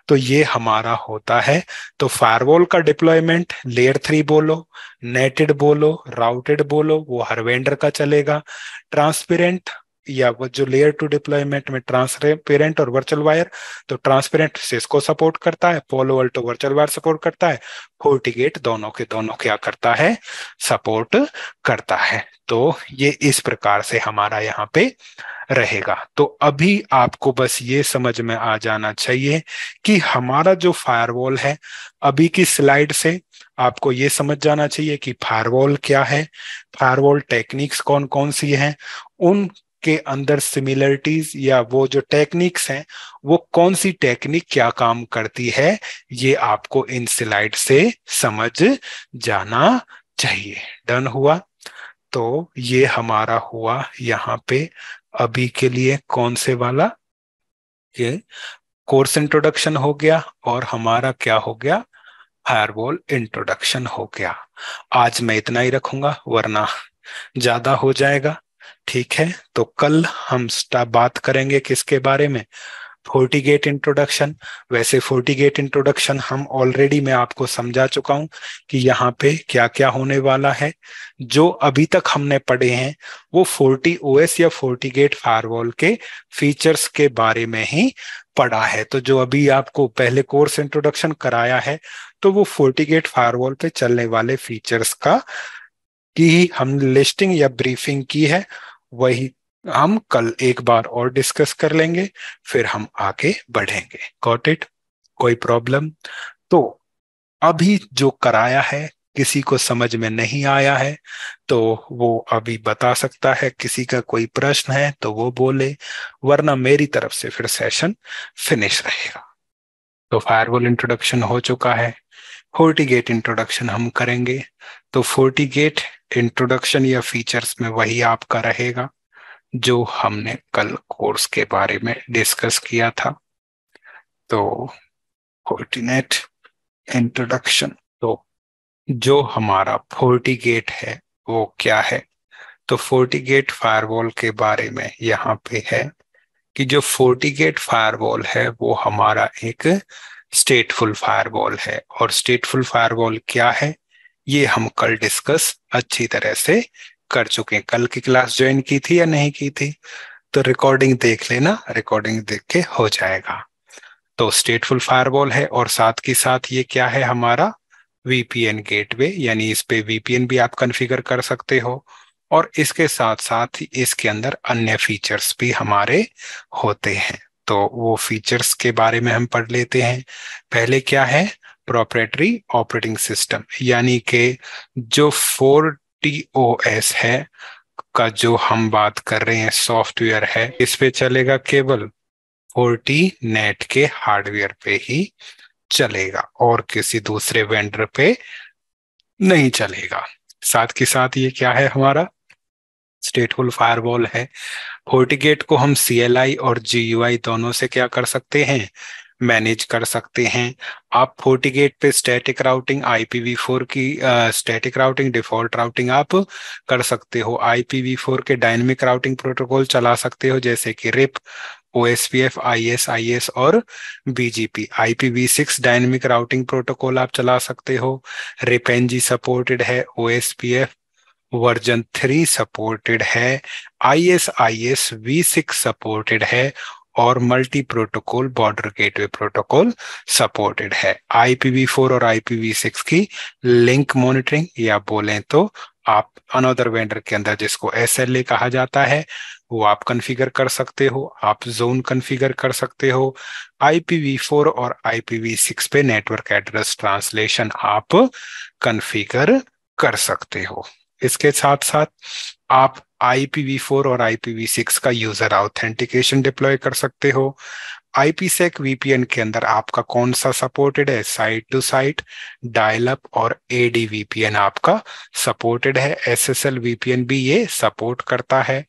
तो ये हमारा होता है। तो फायरवॉल का डिप्लॉयमेंट लेयर 3 बोलो, नेटेड बोलो, राउटेड बोलो, वो हर वेंडर का चलेगा। ट्रांसपेरेंट या वो जो लेयर 2 डिप्लॉयमेंट में ट्रांसपेरेंट और वर्चुअल वायर, तो ट्रांसपेरेंट सिस्को सपोर्ट करता है, पोलो अल्टो वर्चुअल वायर सपोर्ट करता है, फोर्टिगेट दोनों के दोनों क्या करता है? सपोर्ट करता है। तो ये इस प्रकार से हमारा यहाँ पे रहेगा। तो अभी आपको बस ये समझ में आ जाना चाहिए कि हमारा जो फायरवॉल है, अभी की स्लाइड से आपको ये समझ जाना चाहिए कि फायरवॉल क्या है, फायरवॉल टेक्निक्स कौन कौन सी हैं, उन के अंदर सिमिलरिटीज या वो जो टेक्निक्स हैं वो कौन सी टेक्निक क्या काम करती है, ये आपको इन स्लाइड से समझ जाना चाहिए। डन हुआ? तो ये हमारा हुआ यहाँ पे अभी के लिए कौन से वाला? ये कोर्स इंट्रोडक्शन हो गया और हमारा क्या हो गया? फायरवॉल इंट्रोडक्शन हो गया। आज मैं इतना ही रखूंगा वरना ज्यादा हो जाएगा। ठीक है, तो कल हम बात करेंगे किसके बारे में? FortiGate introduction. वैसे फोर्टिगेट इंट्रोडक्शन हम ऑलरेडी मैं आपको समझा चुका हूं कि यहाँ पे क्या क्या होने वाला है। जो अभी तक हमने पढ़े हैं वो 40 OS या फोर्टिगेट फायरवॉल के फीचर्स के बारे में ही पढ़ा है। तो जो अभी आपको पहले कोर्स इंट्रोडक्शन कराया है तो वो फोर्टिगेट फायरवॉल पे चलने वाले फीचर्स का की हम लिस्टिंग या ब्रीफिंग की है, वही हम कल एक बार और डिस्कस कर लेंगे, फिर हम आगे बढ़ेंगे। Got it? कोई प्रॉब्लम? तो अभी जो कराया है किसी को समझ में नहीं आया है तो वो अभी बता सकता है, किसी का कोई प्रश्न है तो वो बोले, वरना मेरी तरफ से फिर सेशन फिनिश रहेगा। तो फायरवॉल इंट्रोडक्शन हो चुका है, फोर्टिगेट इंट्रोडक्शन हम करेंगे। तो फोर्टिगेट इंट्रोडक्शन या फीचर्स में वही आपका रहेगा जो हमने कल कोर्स के बारे में डिस्कस किया था। तो फोर्टिनेट इंट्रोडक्शन, तो जो हमारा फोर्टिगेट है वो क्या है? तो फोर्टिगेट फायरवॉल के बारे में यहाँ पे है कि जो फोर्टिगेट फायरवॉल है वो हमारा एक स्टेटफुल फायरवॉल है। और स्टेटफुल फायरवॉल क्या है ये हम कल डिस्कस अच्छी तरह से कर चुके हैं। कल की क्लास ज्वाइन की थी या नहीं की थी? तो रिकॉर्डिंग देख लेना, रिकॉर्डिंग देख के हो जाएगा। तो स्टेटफुल फायरवॉल है और साथ के साथ ये क्या है हमारा वीपीएन गेटवे, यानी इस पे वीपीएन भी आप कॉन्फ़िगर कर सकते हो और इसके साथ साथ ही इसके अंदर अन्य फीचर्स भी हमारे होते हैं। तो वो फीचर्स के बारे में हम पढ़ लेते हैं। पहले क्या है प्रोप्राइटरी ऑपरेटिंग सिस्टम, यानी कि जो 4TOS है का जो हम बात कर रहे हैं सॉफ्टवेयर है, इस पे चलेगा केवल 40 नेट के हार्डवेयर पे ही चलेगा और किसी दूसरे वेंडर पे नहीं चलेगा। साथ के साथ ये क्या है हमारा स्टेटफुल फायरवॉल है। फोर्टिगेट को हम CLI और GUI दोनों से क्या कर सकते हैं मैनेज कर सकते हैं। आप फोर्टिगेट पे स्टैटिक राउटिंग IPv4 की स्टैटिक राउटिंग डिफॉल्ट राउटिंग आप कर सकते हो। IPv4 के डायनेमिक राउटिंग प्रोटोकॉल चला सकते हो जैसे कि RIP, OSPF, IS और BGP। IPv6 dynamic routing protocol आप चला सकते हो। RIP-NG सपोर्टेड है, OSPF वर्जन 3 सपोर्टेड है, IS V6 सपोर्टेड है और multi protocol border gateway protocol supported है। IPv4 और IPv6 की लिंक मॉनिटरिंग या बोलें तो आप अनदर वेंडर के अंदर जिसको SLA कहा जाता है वो आप कॉन्फ़िगर कर सकते हो। आप जोन कॉन्फ़िगर कर सकते हो। IPv4 और IPv6 पे नेटवर्क एड्रेस ट्रांसलेशन आप कॉन्फ़िगर कर सकते हो। इसके साथ साथ आप IPv4 और IPv6 का यूजर ऑथेंटिकेशन डिप्लॉय कर सकते हो। IPsec VPN के अंदर आपका कौन सा सपोर्टेड है site to site, dial up और AD VPN आपका सपोर्टेड है। SSL VPN भी ये सपोर्ट करता है।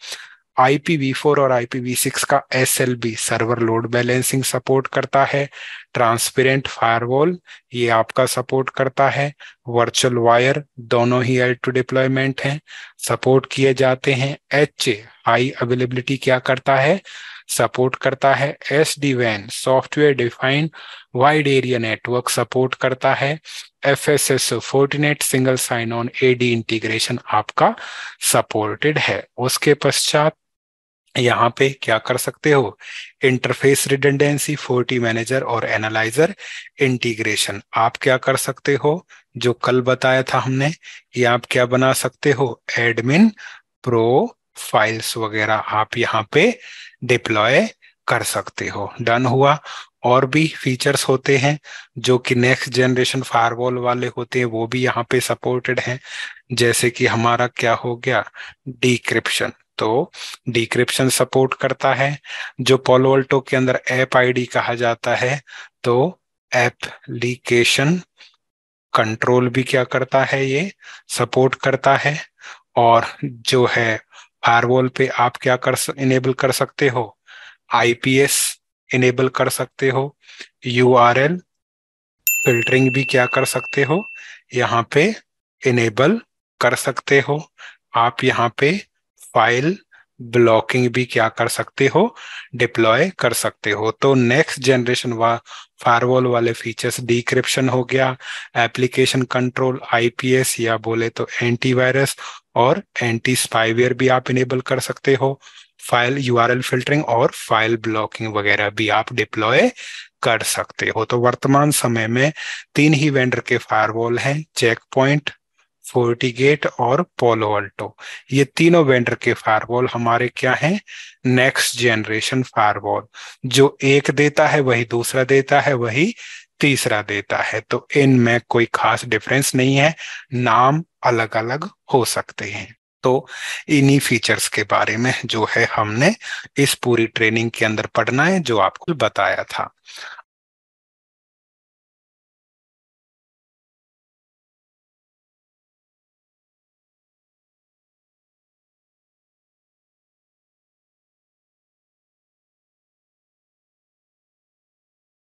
IPv4 और IPv6 का SLB server load balancing support करता है। ट्रांसपेरेंट फायरवॉल ये आपका सपोर्ट करता है। वर्चुअल वायर दोनों ही L2 डिप्लॉयमेंट हैं सपोर्ट किए जाते हैं। HA हाई अवेलेबिलिटी क्या करता है सपोर्ट करता है। SD-WAN software defined wide area network support करता है। FSS Fortinet single sign on AD integration आपका सपोर्टेड है। उसके पश्चात यहाँ पे क्या कर सकते हो इंटरफेस रिडंडेंसी, 40 मैनेजर और एनालाइजर इंटीग्रेशन आप क्या कर सकते हो जो कल बताया था हमने। ये आप क्या बना सकते हो एडमिन प्रोफाइल्स वगैरह आप यहाँ पे डिप्लॉय कर सकते हो। डन हुआ। और भी फीचर्स होते हैं जो कि नेक्स्ट जनरेशन फायरवॉल वाले होते हैं वो भी यहाँ पे सपोर्टेड हैं। जैसे कि हमारा क्या हो गया डिक्रिप्शन, तो डिक्रिप्शन सपोर्ट करता है। जो पोलो अल्टो के अंदर ऐप आईडी कहा जाता है तो एप्लीकेशन कंट्रोल भी क्या करता है ये सपोर्ट करता है। और जो है फायरवॉल पे आप क्या कर इनेबल कर सकते हो IPS इनेबल कर सकते हो। URL फिल्टरिंग भी क्या कर सकते हो यहाँ पे इनेबल कर सकते हो। आप यहाँ पे फाइल ब्लॉकिंग भी क्या कर सकते हो डिप्लॉय कर सकते हो। तो नेक्स्ट जनरेशन फायरवॉल वाले फीचर्स डिक्रिप्शन हो गया, एप्लीकेशन कंट्रोल, IPS या बोले तो एंटीवायरस और एंटी स्पाईवेयर भी आप इनेबल कर सकते हो। फाइल URL फिल्टरिंग और फाइल ब्लॉकिंग वगैरह भी आप डिप्लॉय कर सकते हो। तो वर्तमान समय में 3 ही वेंडर के फायरवॉल हैं, चेक पॉइंट, फोर्टिगेट और पोलो अल्टो। ये तीनों वेंडर के फायरवॉल हमारे क्या हैं नेक्स्ट जनरेशन फायरवॉल। जो एक देता है वही दूसरा देता है वही तीसरा देता है। तो इनमें कोई खास डिफरेंस नहीं है, नाम अलग अलग हो सकते हैं। तो इन्हीं फीचर्स के बारे में जो है हमने इस पूरी ट्रेनिंग के अंदर पढ़ना है जो आपको बताया था।